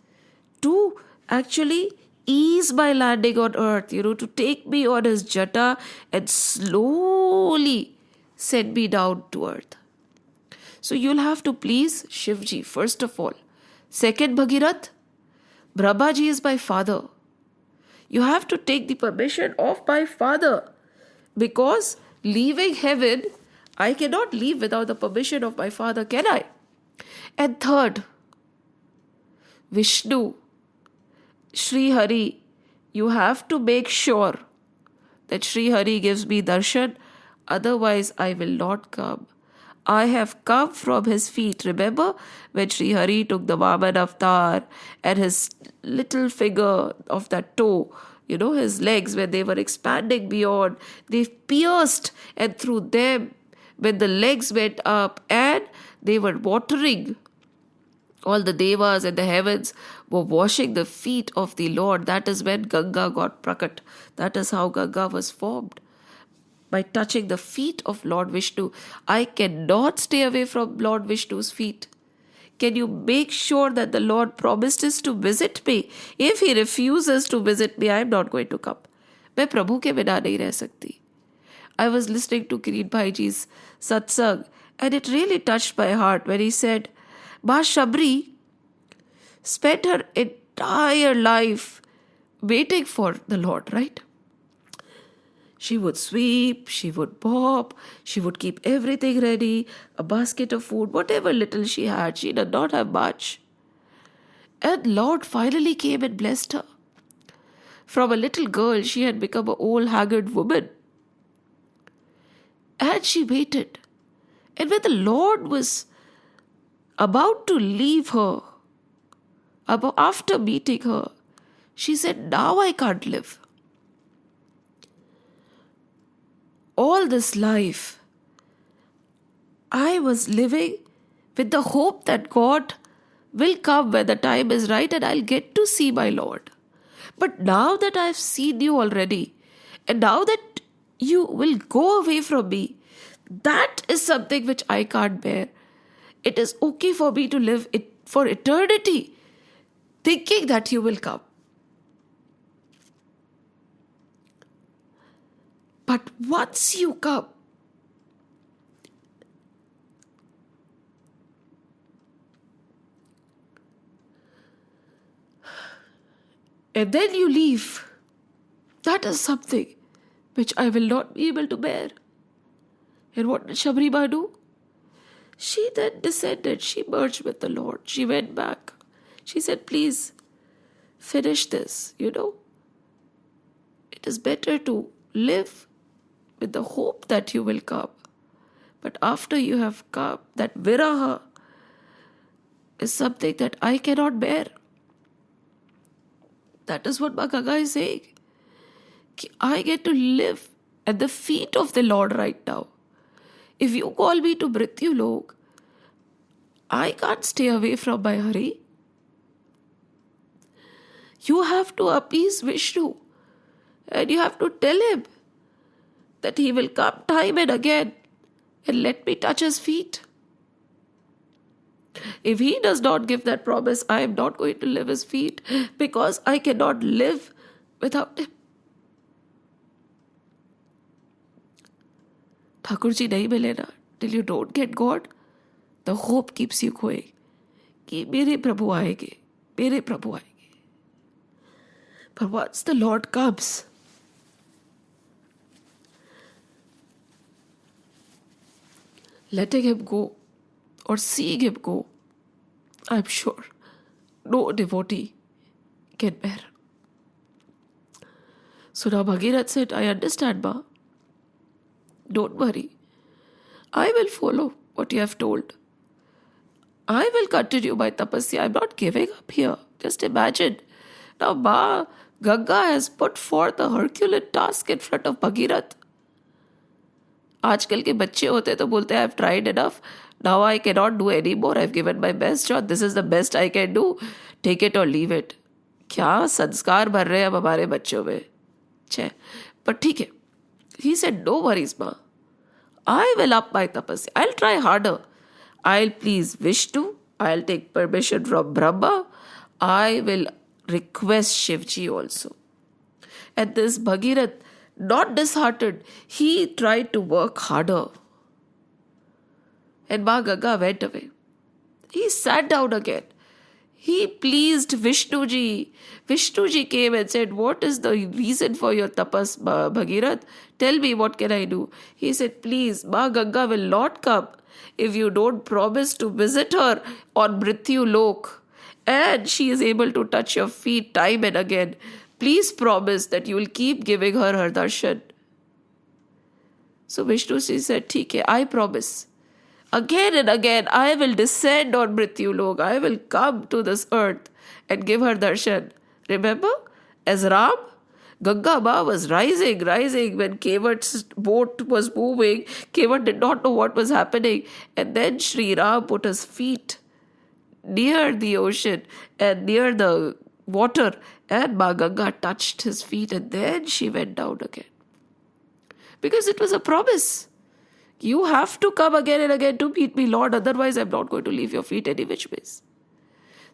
to actually ease my landing on earth, to take me on his jata and slowly send me down to earth. So you'll have to please Shivji first of all. Second, Bhagirath, Brahmaji is my father. You have to take the permission of my father, because leaving heaven, I cannot leave without the permission of my father, can I? And third, Vishnu, Sri Hari, you have to make sure that Sri Hari gives me darshan, otherwise I will not come. I have come from his feet. Remember when Sri Hari took the Vaman avatar and his little finger of that toe, his legs, when they were expanding beyond, they pierced, and through them, when the legs went up and they were watering, all the devas and the heavens were washing the feet of the Lord. That is when Ganga got prakat. That is how Ganga was formed. By touching the feet of Lord Vishnu. I cannot stay away from Lord Vishnu's feet. Can you make sure that the Lord promises to visit me? If he refuses to visit me, I am not going to come. मैं प्रभु के बिना नहीं रह सकती. I was listening to Kirit Bhai Ji's satsang, and it really touched my heart when he said, Ma Shabri spent her entire life waiting for the Lord, right? She would sweep, she would mop, she would keep everything ready, a basket of food, whatever little she had. She did not have much. And Lord finally came and blessed her. From a little girl, she had become an old haggard woman. And she waited. And when the Lord was about to leave her, after meeting her, she said, now I can't live. All this life, I was living with the hope that God will come when the time is right and I'll get to see my Lord. But now that I've seen you already, and now that you will go away from me, that is something which I can't bear. It is okay for me to live for eternity, thinking that you will come. But once you come, and then you leave, that is something which I will not be able to bear. And what did Shabrima do? She then descended. She merged with the Lord. She went back. She said, please, finish this, It is better to live with the hope that you will come. But after you have come, that viraha is something that I cannot bear. That is what Bhagwat is saying. I get to live at the feet of the Lord right now. If you call me to Mrityu Lok, I can't stay away from my Hari. You have to appease Vishnu. And you have to tell him that he will come time and again and let me touch his feet. If he does not give that promise, I am not going to live his feet because I cannot live without him. Thakurji nahi milena. Till you don't get God, the hope keeps you going. Ki mere Prabhu aayenge, mere Prabhu aayenge. But once the Lord comes, letting him go or seeing him go, I'm sure no devotee can bear. So now Bhagirath said, I understand, Ma. Don't worry. I will follow what you have told. I will continue my tapasya. I'm not giving up here. Just imagine. Now Ma Ganga has put forth a Herculean task in front of Bhagirath. आजकल के बच्चे होते तो बोलते हैं I've tried enough. Now I cannot do any more. I've given my best shot. This is the best I can do. Take it or leave it. क्या संस्कार भर रहे हैं अब हमारे बच्चों में. छे. पर ठीक है. He said, no worries, Ma. I will up my tapasya. I'll try harder. I'll please Vishnu. I'll take permission from Brahma. I will request Shivji also. And this Bhagirath, not disheartened, he tried to work harder. And Ma Ganga went away. He sat down again. He pleased Vishnuji. Vishnuji came and said, what is the reason for your tapas, Bhagirath? Tell me, what can I do? He said, please, Ma Ganga will not come if you don't promise to visit her on Mrityu Lok. And she is able to touch your feet time and again. Please promise that you will keep giving her darshan. So Vishnuji said, "Theek hai, I promise. Again and again, I will descend on Mrityu Lok. I will come to this earth and give her darshan." Remember, as Ram, Ganga Ma was rising when Kevat's boat was moving. Kevat did not know what was happening. And then Sri Ram put his feet near the ocean and near the water, and Ma Ganga touched his feet, and then she went down again. Because it was a promise. You have to come again and again to meet me, Lord, otherwise I'm not going to leave your feet any which ways.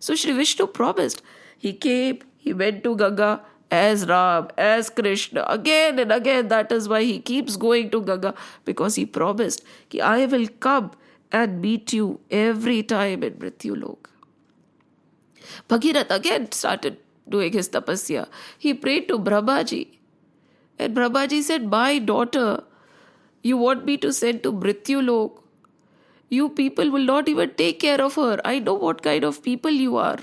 So Shri Vishnu promised. He came, he went to Ganga as Ram, as Krishna, again and again. That is why he keeps going to Ganga, because he promised, I will come and meet you every time in Mrityu Lok. Bhagirath again started doing his tapasya. He prayed to Brahmaji. And Brahmaji said, my daughter, you want me to send to Mrityu Lok? You people will not even take care of her. I know what kind of people you are.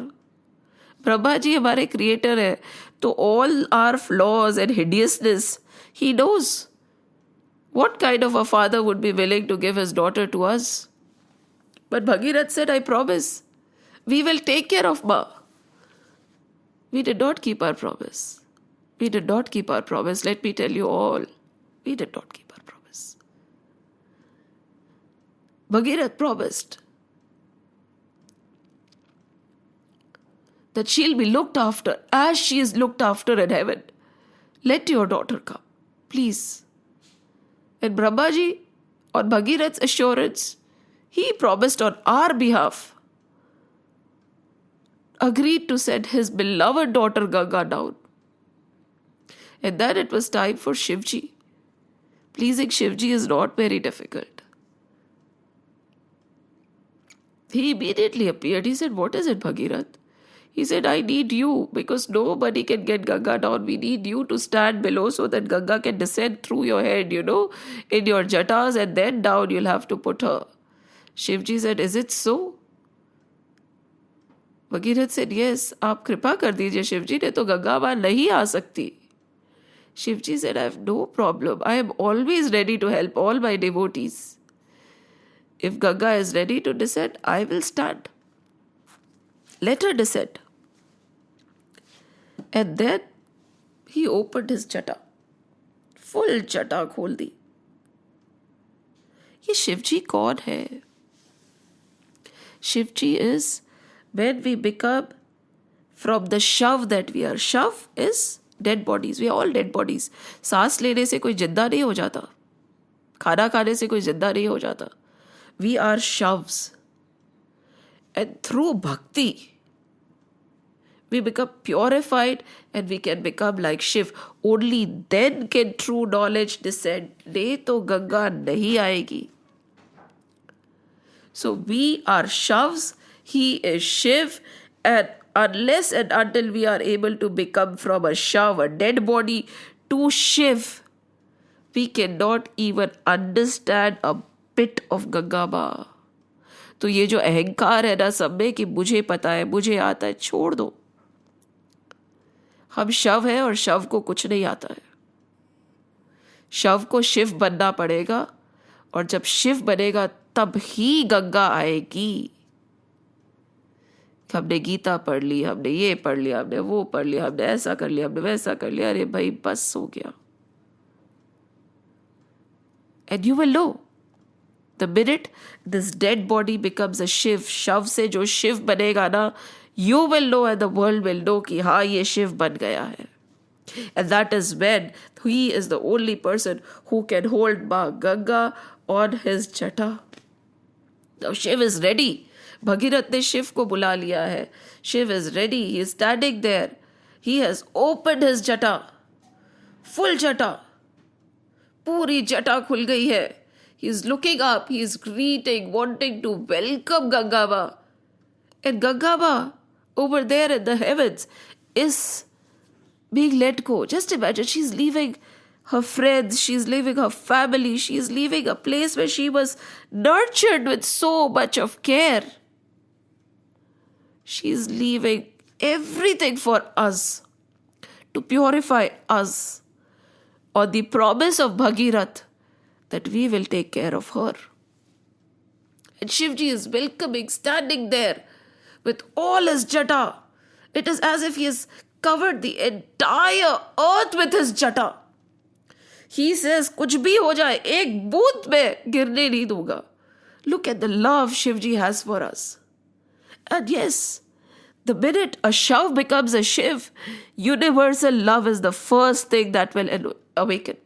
Brahma ji हमारे creator है, तो all our flaws and hideousness, he knows. What kind of a father would be willing to give his daughter to us? But Bhagirath said, I promise, we will take care of Ma. We did not keep our promise. We did not keep our promise. Let me tell you all. We did not keep our promise. Bhagirath promised that she'll be looked after as she is looked after in heaven. Let your daughter come, please. And Brahmaji, on Bhagirath's assurance, he promised on our behalf, agreed to send his beloved daughter Ganga down. And then it was time for Shivji. Pleasing Shivji is not very difficult. He immediately appeared. He said, what is it, Bhagirath? He said, I need you because nobody can get Ganga down. We need you to stand below so that Ganga can descend through your head, in your jatas, and then down you'll have to put her. Shivji said, is it so? Bhagirath said, yes, आप कृपा कर दीजिए शिवजी ने तो गंगा मां नहीं आ सकती. Shivji said, I have no problem. I am always ready to help all my devotees. If Ganga is ready to descend, I will stand. Let her descend. And then he opened his jata. Full jata खोल दी. ये शिवजी कौन है? Shivji is when we become from the shav that we are. Shav is dead bodies. We are all dead bodies. सांस लेने से कोई जिंदा नहीं हो जाता. खाना खाने से कोई जिंदा नहीं हो जाता. We are shavs. And through bhakti, we become purified and we can become like Shiv. Only then can true knowledge descend. नहीं तो गंगा नहीं आएगी. So we are Shavs, he is Shiv, and unless and until we are able to become from a Shav, a dead body, to Shiv, we cannot even understand a bit of Ganga Ma. तो ये जो अहंकार है ना सब में कि मुझे पता है, मुझे आता है, छोड़ दो. हम शव है और शव को कुछ नहीं आता है. शव को शिव बनना पड़ेगा और जब शिव बनेगा तब ही गंगा आएगी. हमने गीता पढ़ ली, हमने ये पढ़ लिया, हमने वो पढ़ लिया, हमने ऐसा कर लिया, हमने वैसा कर लिया. अरे भाई बस हो गया. And you will know. The minute this dead body becomes a Shiv, Shav से जो शिव बनेगा ना, you will know and the world will know कि हाँ ये शिव बन गया है. And that is when he is the only person who can hold Ma Ganga on his jata. Now Shiv is ready. Bhagirath ने शिव को बुला लिया है. Shiv is ready. He is standing there. He has opened his jata. Full jata. पूरी jata खुल गई है. He is looking up. He is greeting, wanting to welcome Ganga Ma. And Ganga Ma, over there in the heavens, is being let go. Just imagine, she's leaving her friends, she's leaving her family, she's leaving a place where she was nurtured with so much of care. She's leaving everything for us, to purify us, on the promise of Bhagirath that we will take care of her. And Shivji is welcoming, standing there with all his jata. It is as if he has covered the entire earth with his jata. He says, कुछ भी हो जाए, एक बूंद में गिरने नहीं दूंगा. Look at the love Shivji has for us. And yes, the minute a Shav becomes a Shiv, universal love is the first thing that will awaken.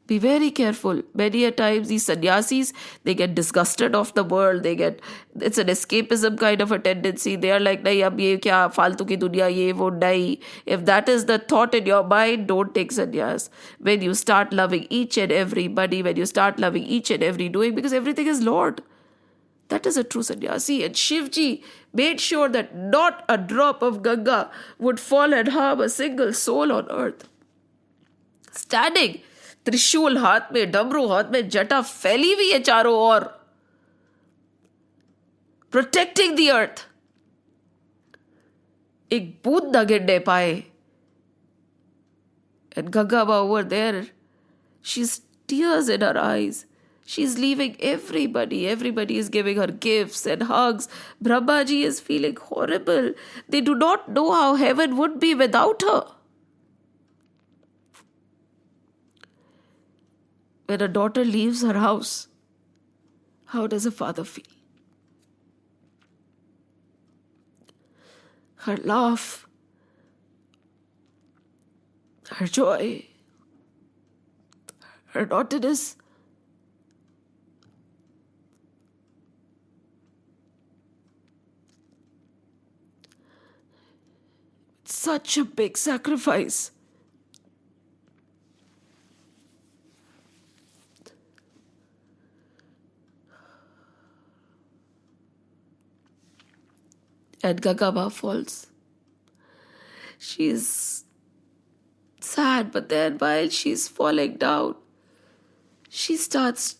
Be very careful. Many a times these sannyasis, they get disgusted of the world. It's an escapism kind of a tendency. They are like, nahi, ab ye kya, faltu ki duniya, ye wo, nahi. If that is the thought in your mind, don't take sannyas. When you start loving each and everybody, when you start loving each and every doing, because everything is Lord. That is a true sannyasi. And Shivji made sure that not a drop of Ganga would fall and harm a single soul on earth. Standing, त्रिशूल हाथ में, डमरू हाथ में, जटा फैली हुई है चारों ओर, प्रोटेक्टिंग द अर्थ. एक बूंद न गिरने पाए. And Gagaba over there, she's tears in her eyes. She's leaving everybody. Everybody is giving her gifts and hugs. Brahmaji is feeling horrible. They do not know how heaven would be without her. When a daughter leaves her house, how does a father feel? Her laugh, her joy, her naughtiness. Such a big sacrifice. And Gagaba falls. She's sad, but then while she's falling down, she starts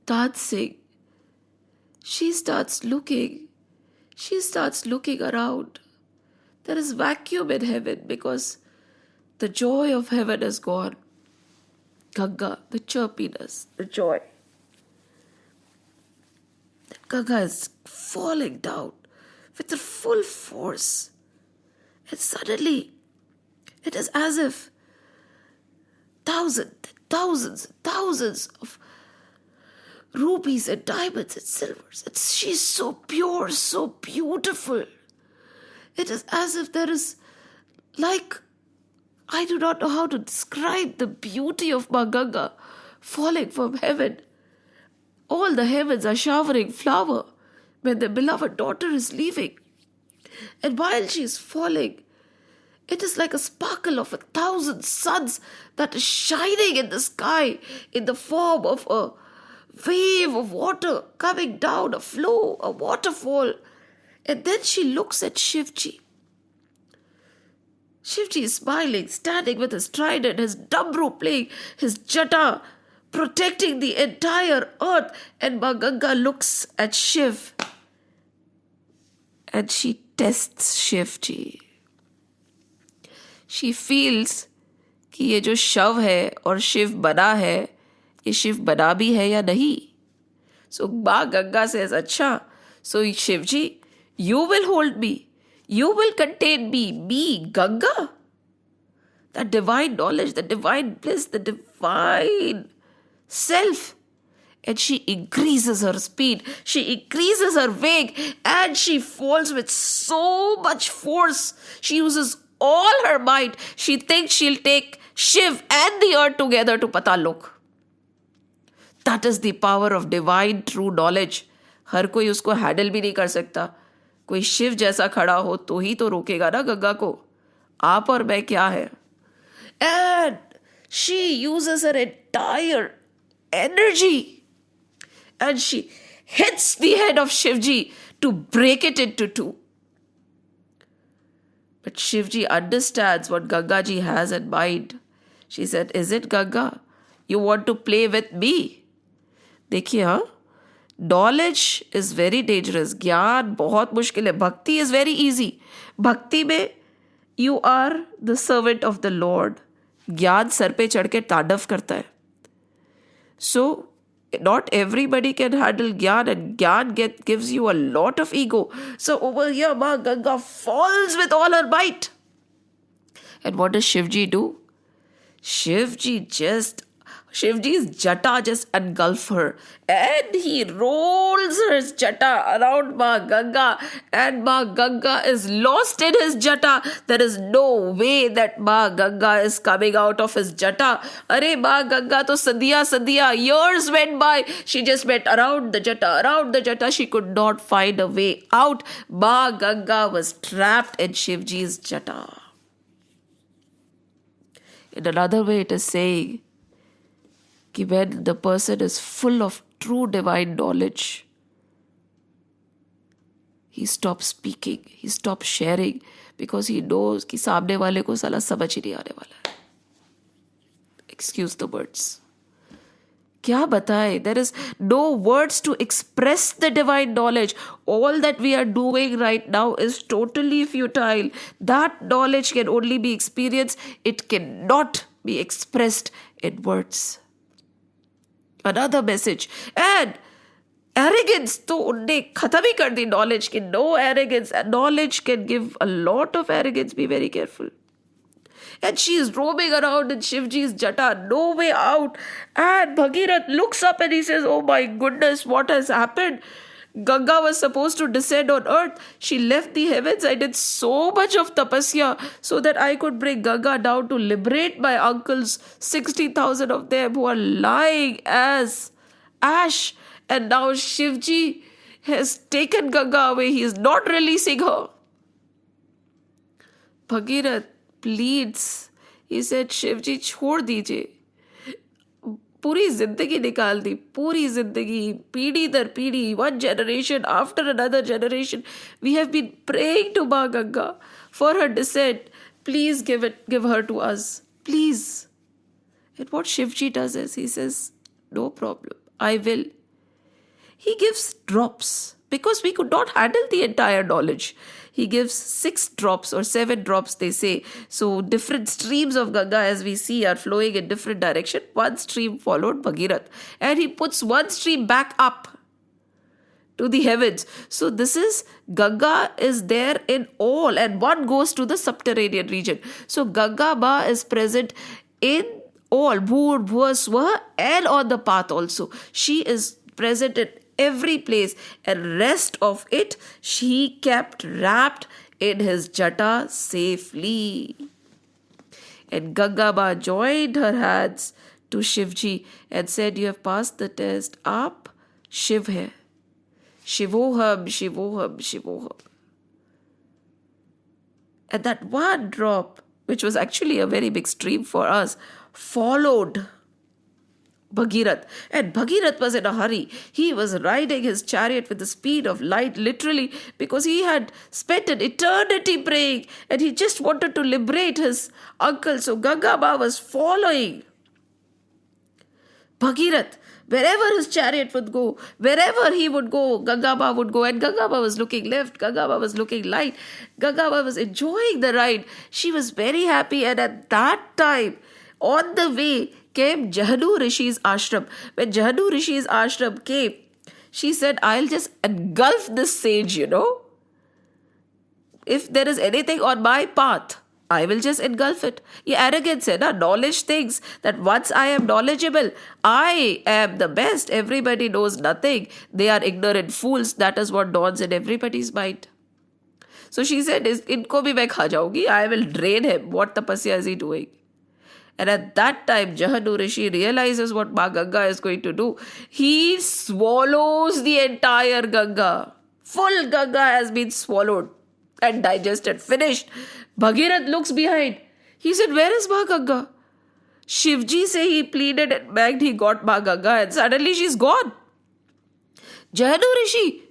dancing. She starts looking. She starts looking around. There is vacuum in heaven because the joy of heaven is gone. Ganga, the chirpiness, the joy. Ganga is falling down with her full force. And suddenly, it is as if thousands of rubies and diamonds and silvers. She's so pure, so beautiful. It is as if there is, like, I do not know how to describe the beauty of Ma Ganga falling from heaven. All the heavens are showering flower when the beloved daughter is leaving. And while she is falling, it is like a sparkle of 1,000 suns that is shining in the sky in the form of a wave of water coming down, a flow, a waterfall. And then she looks at Shivji. Shivji is smiling, standing with his trident, his damru playing, his jata, protecting the entire earth. And Ma Ganga looks at Shiv and she tests Shivji. She feels कि ये जो शव है और शिव बना है, ये शिव बना भी है या नहीं. So माँ गंगा says, अच्छा, so Shivji, you will hold me. You will contain me, Ganga. That divine knowledge, the divine bliss, the divine self. And she increases her speed. She increases her wake. And she falls with so much force. She uses all her might. She thinks she'll take Shiv and the earth together to Patalok. That is the power of divine true knowledge. हर कोई उसको handle भी नहीं कर सकता. कोई शिव जैसा खड़ा हो तो ही तो रोकेगा ना गंगा को. आप और मैं क्या है? And she uses her entire energy and she hits the head of Shivji to break it into two. But Shivji understands what Gangaji has in mind. She said, is it Ganga? You want to play with me? देखिए हाँ, knowledge is very dangerous. ज्ञान बहुत मुश्किल है. भक्ति is very easy. भक्ति में you are the servant of the Lord. ज्ञान सर पे चढ़ के तांडव करता है. So not everybody can handle Gyan, and Gyan gives you a lot of ego. So over here, Ma Ganga falls with all her might. And what does Shivji do? Shivji's jata just engulf her. And he rolls his jata around Ma Ganga. And Ma Ganga is lost in his jata. There is no way that Ma Ganga is coming out of his jata. Arey Ma Ganga to sadiya. Years went by. She just went around the jata. She could not find a way out. Ma Ganga was trapped in Shivji's jata. In another way, it is saying, when the person is full of true divine knowledge, he stops speaking, he stops sharing, because he knows कि सामने वाले को साला समझ ही नहीं आने वाला है. Excuse the words. Kya bataye? There is no words to express the divine knowledge. All that we are doing right now is totally futile. That knowledge can only be experienced. It cannot be expressed in words. Another message. And arrogance, तो उनने खत्म ही कर दी knowledge की. No arrogance. Knowledge can give a lot of arrogance. Be very careful. And she is roaming around in Shivji's jata, no way out. And Bhagirath looks up and he says, oh my goodness, what has happened? Ganga was supposed to descend on earth. She left the heavens. I did so much of tapasya so that I could bring Ganga down to liberate my uncles, 60,000 of them who are lying as ash. And now Shivji has taken Ganga away. He is not releasing her. Bhagirath pleads. He said, Shivji छोड़ दीजिए. पूरी जिंदगी निकाल दी, पूरी जिंदगी, पीढ़ी दर पीढ़ी, one generation after another generation, we have been praying to Ma Ganga for her descent. Please give her to us, please. And what Shivji does is, he says, no problem, I will. He gives drops because we could not handle the entire knowledge. He gives 6 drops or 7 drops, they say. So different streams of Ganga, as we see, are flowing in different direction. One stream followed Bhagirath. And he puts one stream back up to the heavens. So this is, Ganga is there in all, and one goes to the subterranean region. So Ganga Ma is present in all, Bhur, Bhuva, Swaha, and on the path also. She is present in every place, and rest of it she kept wrapped in his jata safely. And Ganga Ma joined her hands to Shivji and said, you have passed the test. Aap Shiv hai. Shivoham, Shivoham, Shivoham. And that one drop, which was actually a very big stream for us, followed Bhagirath. And Bhagirath was in a hurry. He was riding his chariot with the speed of light, literally, because he had spent an eternity praying and he just wanted to liberate his uncle. So Ganga Ma was following Bhagirath. Wherever his chariot would go, wherever he would go, Ganga Ma would go. And Ganga Ma was looking left, Ganga Ma was looking right. Ganga Ma was enjoying the ride. She was very happy. And at that time, on the way, came Jahanu Rishi's ashram. When Jahanu Rishi's ashram came, she said, I'll just engulf this sage, If there is anything on my path, I will just engulf it. Ye arrogance hai na, knowledge thinks that once I am knowledgeable, I am the best. Everybody knows nothing. They are ignorant fools. That is what dawns in everybody's mind. So she said, Inko bhi main kha jaungi. I will drain him. What tapasya is he doing? And at that time, Jahanu Rishi realizes what Ma Ganga is going to do. He swallows the entire Ganga. Full Ganga has been swallowed and digested, finished. Bhagirath looks behind. He said, where is Ma Ganga? Shivji say he pleaded and begged, he got Ma Ganga, and suddenly she's gone. Jahanu Rishi.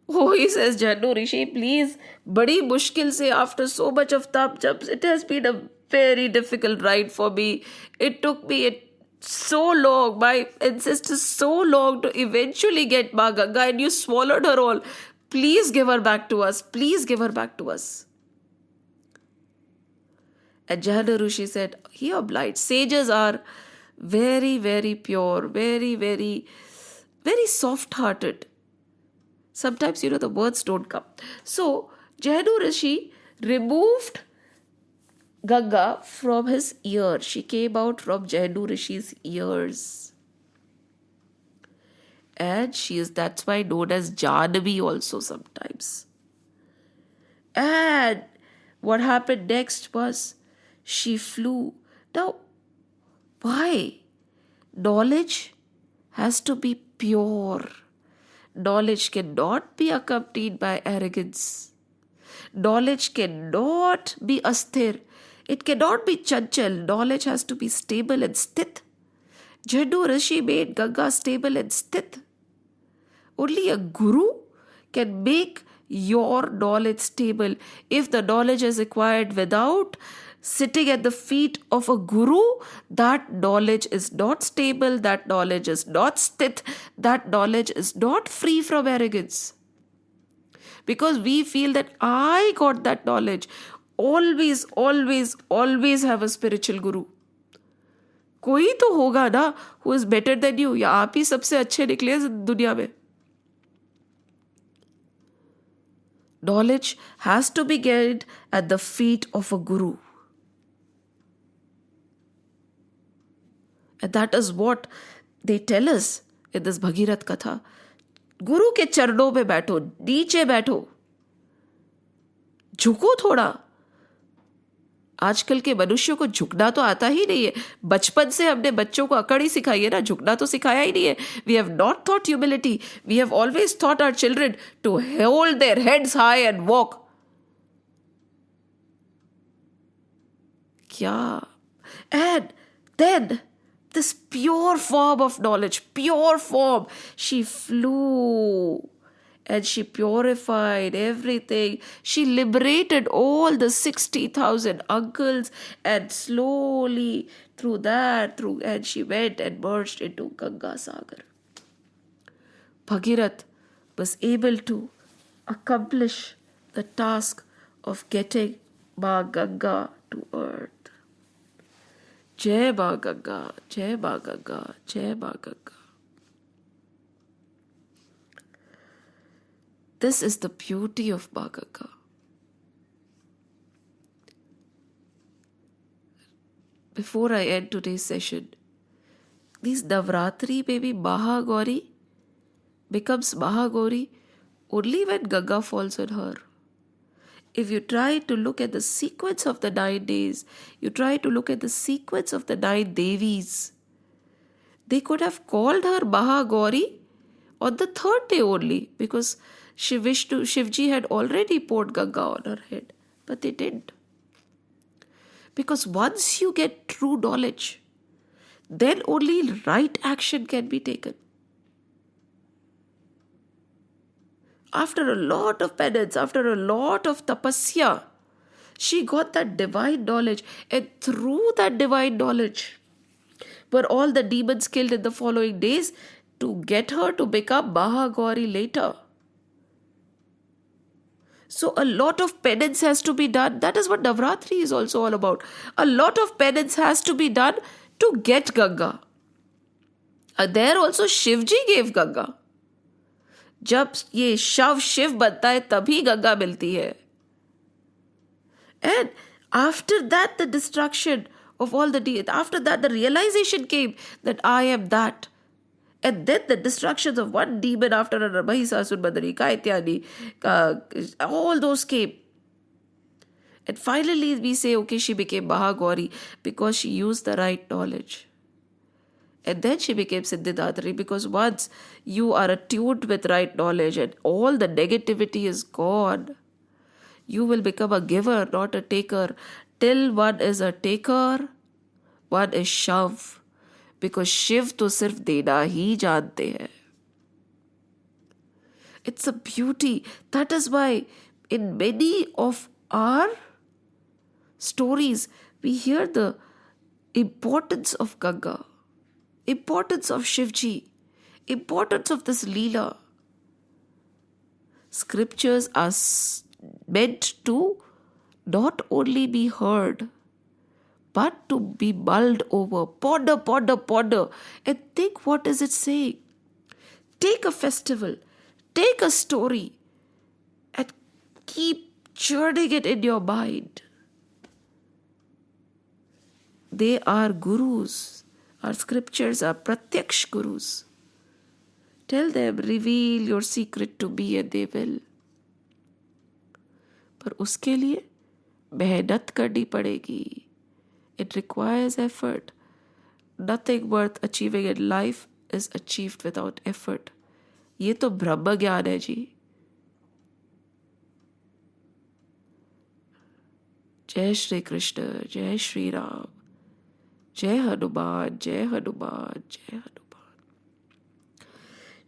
Oh, he says, Jahanu Rishi, please, badi mushkil se, after so much of tap jumps, it has been a very difficult ride for me. It took me so long, my ancestors so long to eventually get Ma Ganga, and you swallowed her all. Please give her back to us. Please give her back to us. And Jahanu Rishi said, he obliged. Sages are very, very pure, very, very, very soft-hearted. Sometimes, the words don't come. So, Jahanu Rishi removed Ganga from his ear. She came out from Jahanu Rishi's ears. And that's why known as Janvi also sometimes. And what happened next was she flew. Now, why? Knowledge has to be pure. Knowledge cannot be accompanied by arrogance. Knowledge cannot be asthir. It cannot be chanchal. Knowledge has to be stable and sthit. Jahanu Rishi made Ganga stable and sthit. Only a guru can make your knowledge stable. If the knowledge is acquired without sitting at the feet of a guru, that knowledge is not stable, that knowledge is not sthit, that knowledge is not free from arrogance. Because we feel that I got that knowledge. Always, always, always have a spiritual guru. कोई तो होगा ना who is better than you, या आप ही सबसे अच्छे निकले दुनिया में. Knowledge has to be gained at the feet of a guru. And that is what they tell us in this Bhagirath Katha. गुरु के चरणों में बैठो, नीचे बैठो, झुको थोड़ा. आजकल के मनुष्यों को झुकना तो आता ही नहीं है. बचपन से हमने बच्चों को अकड़ ही सिखाई है ना, झुकना तो सिखाया ही नहीं है. We have not thought humility. We have always thought our children to hold their heads high and walk. क्या? And then this pure form of knowledge, pure form, she flew and she purified everything. She liberated all the 60,000 uncles, and slowly and she went and merged into Ganga Sagar. Bhagirath was able to accomplish the task of getting Ma Ganga to earth. Jai Ma Ganga, Jai Ma Ganga, Jai Ma Ganga. This is the beauty of Ma Ganga. Before I end today's session, these Navratri baby Mahagauri becomes Mahagauri only when Ganga falls on her. If you try to look at the sequence of the 9 days, you try to look at the sequence of the 9 Devis, they could have called her Mahagauri on the 3rd day only, because Shivji had already poured Ganga on her head. But they didn't. Because once you get true knowledge, then only right action can be taken. After a lot of penance, after a lot of tapasya, she got that divine knowledge. And through that divine knowledge were all the demons killed in the following days to get her to become Mahagauri later. So a lot of penance has to be done. That is what Navratri is also all about. A lot of penance has to be done to get Ganga. And there also Shivji gave Ganga. जब ये शव शिव बनता है तभी गंगा मिलती है. And after that the destruction of all the deities, after that the realization came that I am that. And then the destructions of one demon after another, Mahisasur, Madrika, Ityadi, all those came. And finally we say, okay, she became Mahagauri because she used the right knowledge. And then she became Siddhidatri, because once you are attuned with right knowledge and all the negativity is gone, you will become a giver, not a taker. Till one is a taker, one is Shav. Because Shiv to sirf dena hi jante hai. It's a beauty. That is why in many of our stories, we hear the importance of Ganga, importance of Shivji, importance of this Leela. Scriptures are meant to not only be heard, but to be mulled over. Ponder, and think, what is it saying? Take a festival, take a story, and keep churning it in your mind. They are gurus. Our scriptures are pratyaksh gurus. Tell them, reveal your secret to me, and they will. पर उसके लिए मेहनत करनी पड़ेगी. It requires effort. Nothing worth achieving in life is achieved without effort. ये तो ब्रह्म ज्ञान है जी. जय श्री कृष्ण, जय श्री राम, जय हनुमान, जय हनुमान, जय हनुमान.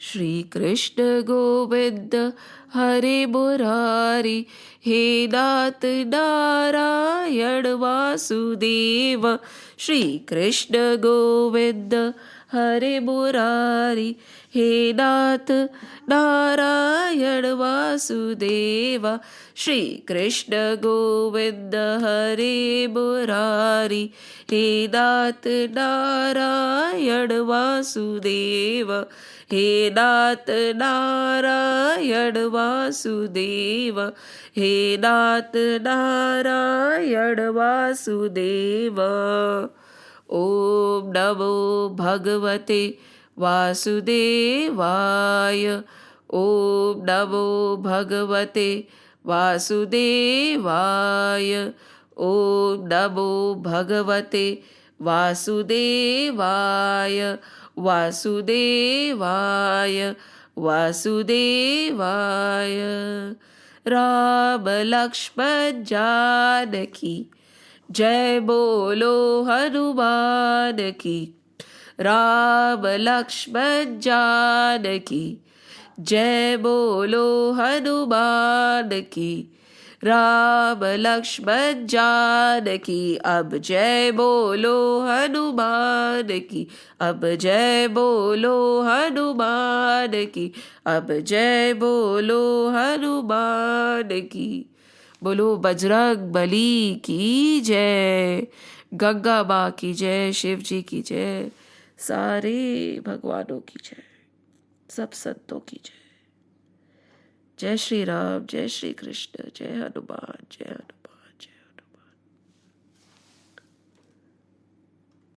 श्री कृष्ण गोविंद हरे मुरारी, हे नाथ नारायण वासुदेव। श्री कृष्ण गोविंद हरे मुरारी, हे नाथ नारायण वासुदेव। श्री कृष्ण गोविंद हरे मुरारी, हे नाथ नारायण वासुदेव। हे नाथ नारायण वासुदेव, हे नाथ नारायण वासुदेव। ओम नमो भगवते वासुदेवाय। ओम नमो भगवते वासुदेवाय। ओम नमो भगवते वासुदेवाय। वासुदेवाय वासुदेवाय। राम लक्ष्मण जानकी जय बोलो हनुमान की। राम लक्ष्मण जानकी जय बोलो हनुमान की। राम लक्ष्मण जानकी अब जय बोलो हनुमान की। अब जय बोलो हनुमान की। अब जय बोलो हनुमान की। बोलो बजरंग बली की जय। गंगा माँ की जय। शिव जी की जय। सारे भगवानों की जय। सब संतों की जय। जय श्री राम, जय श्री कृष्ण, जय हनुमान, जय हनुमान।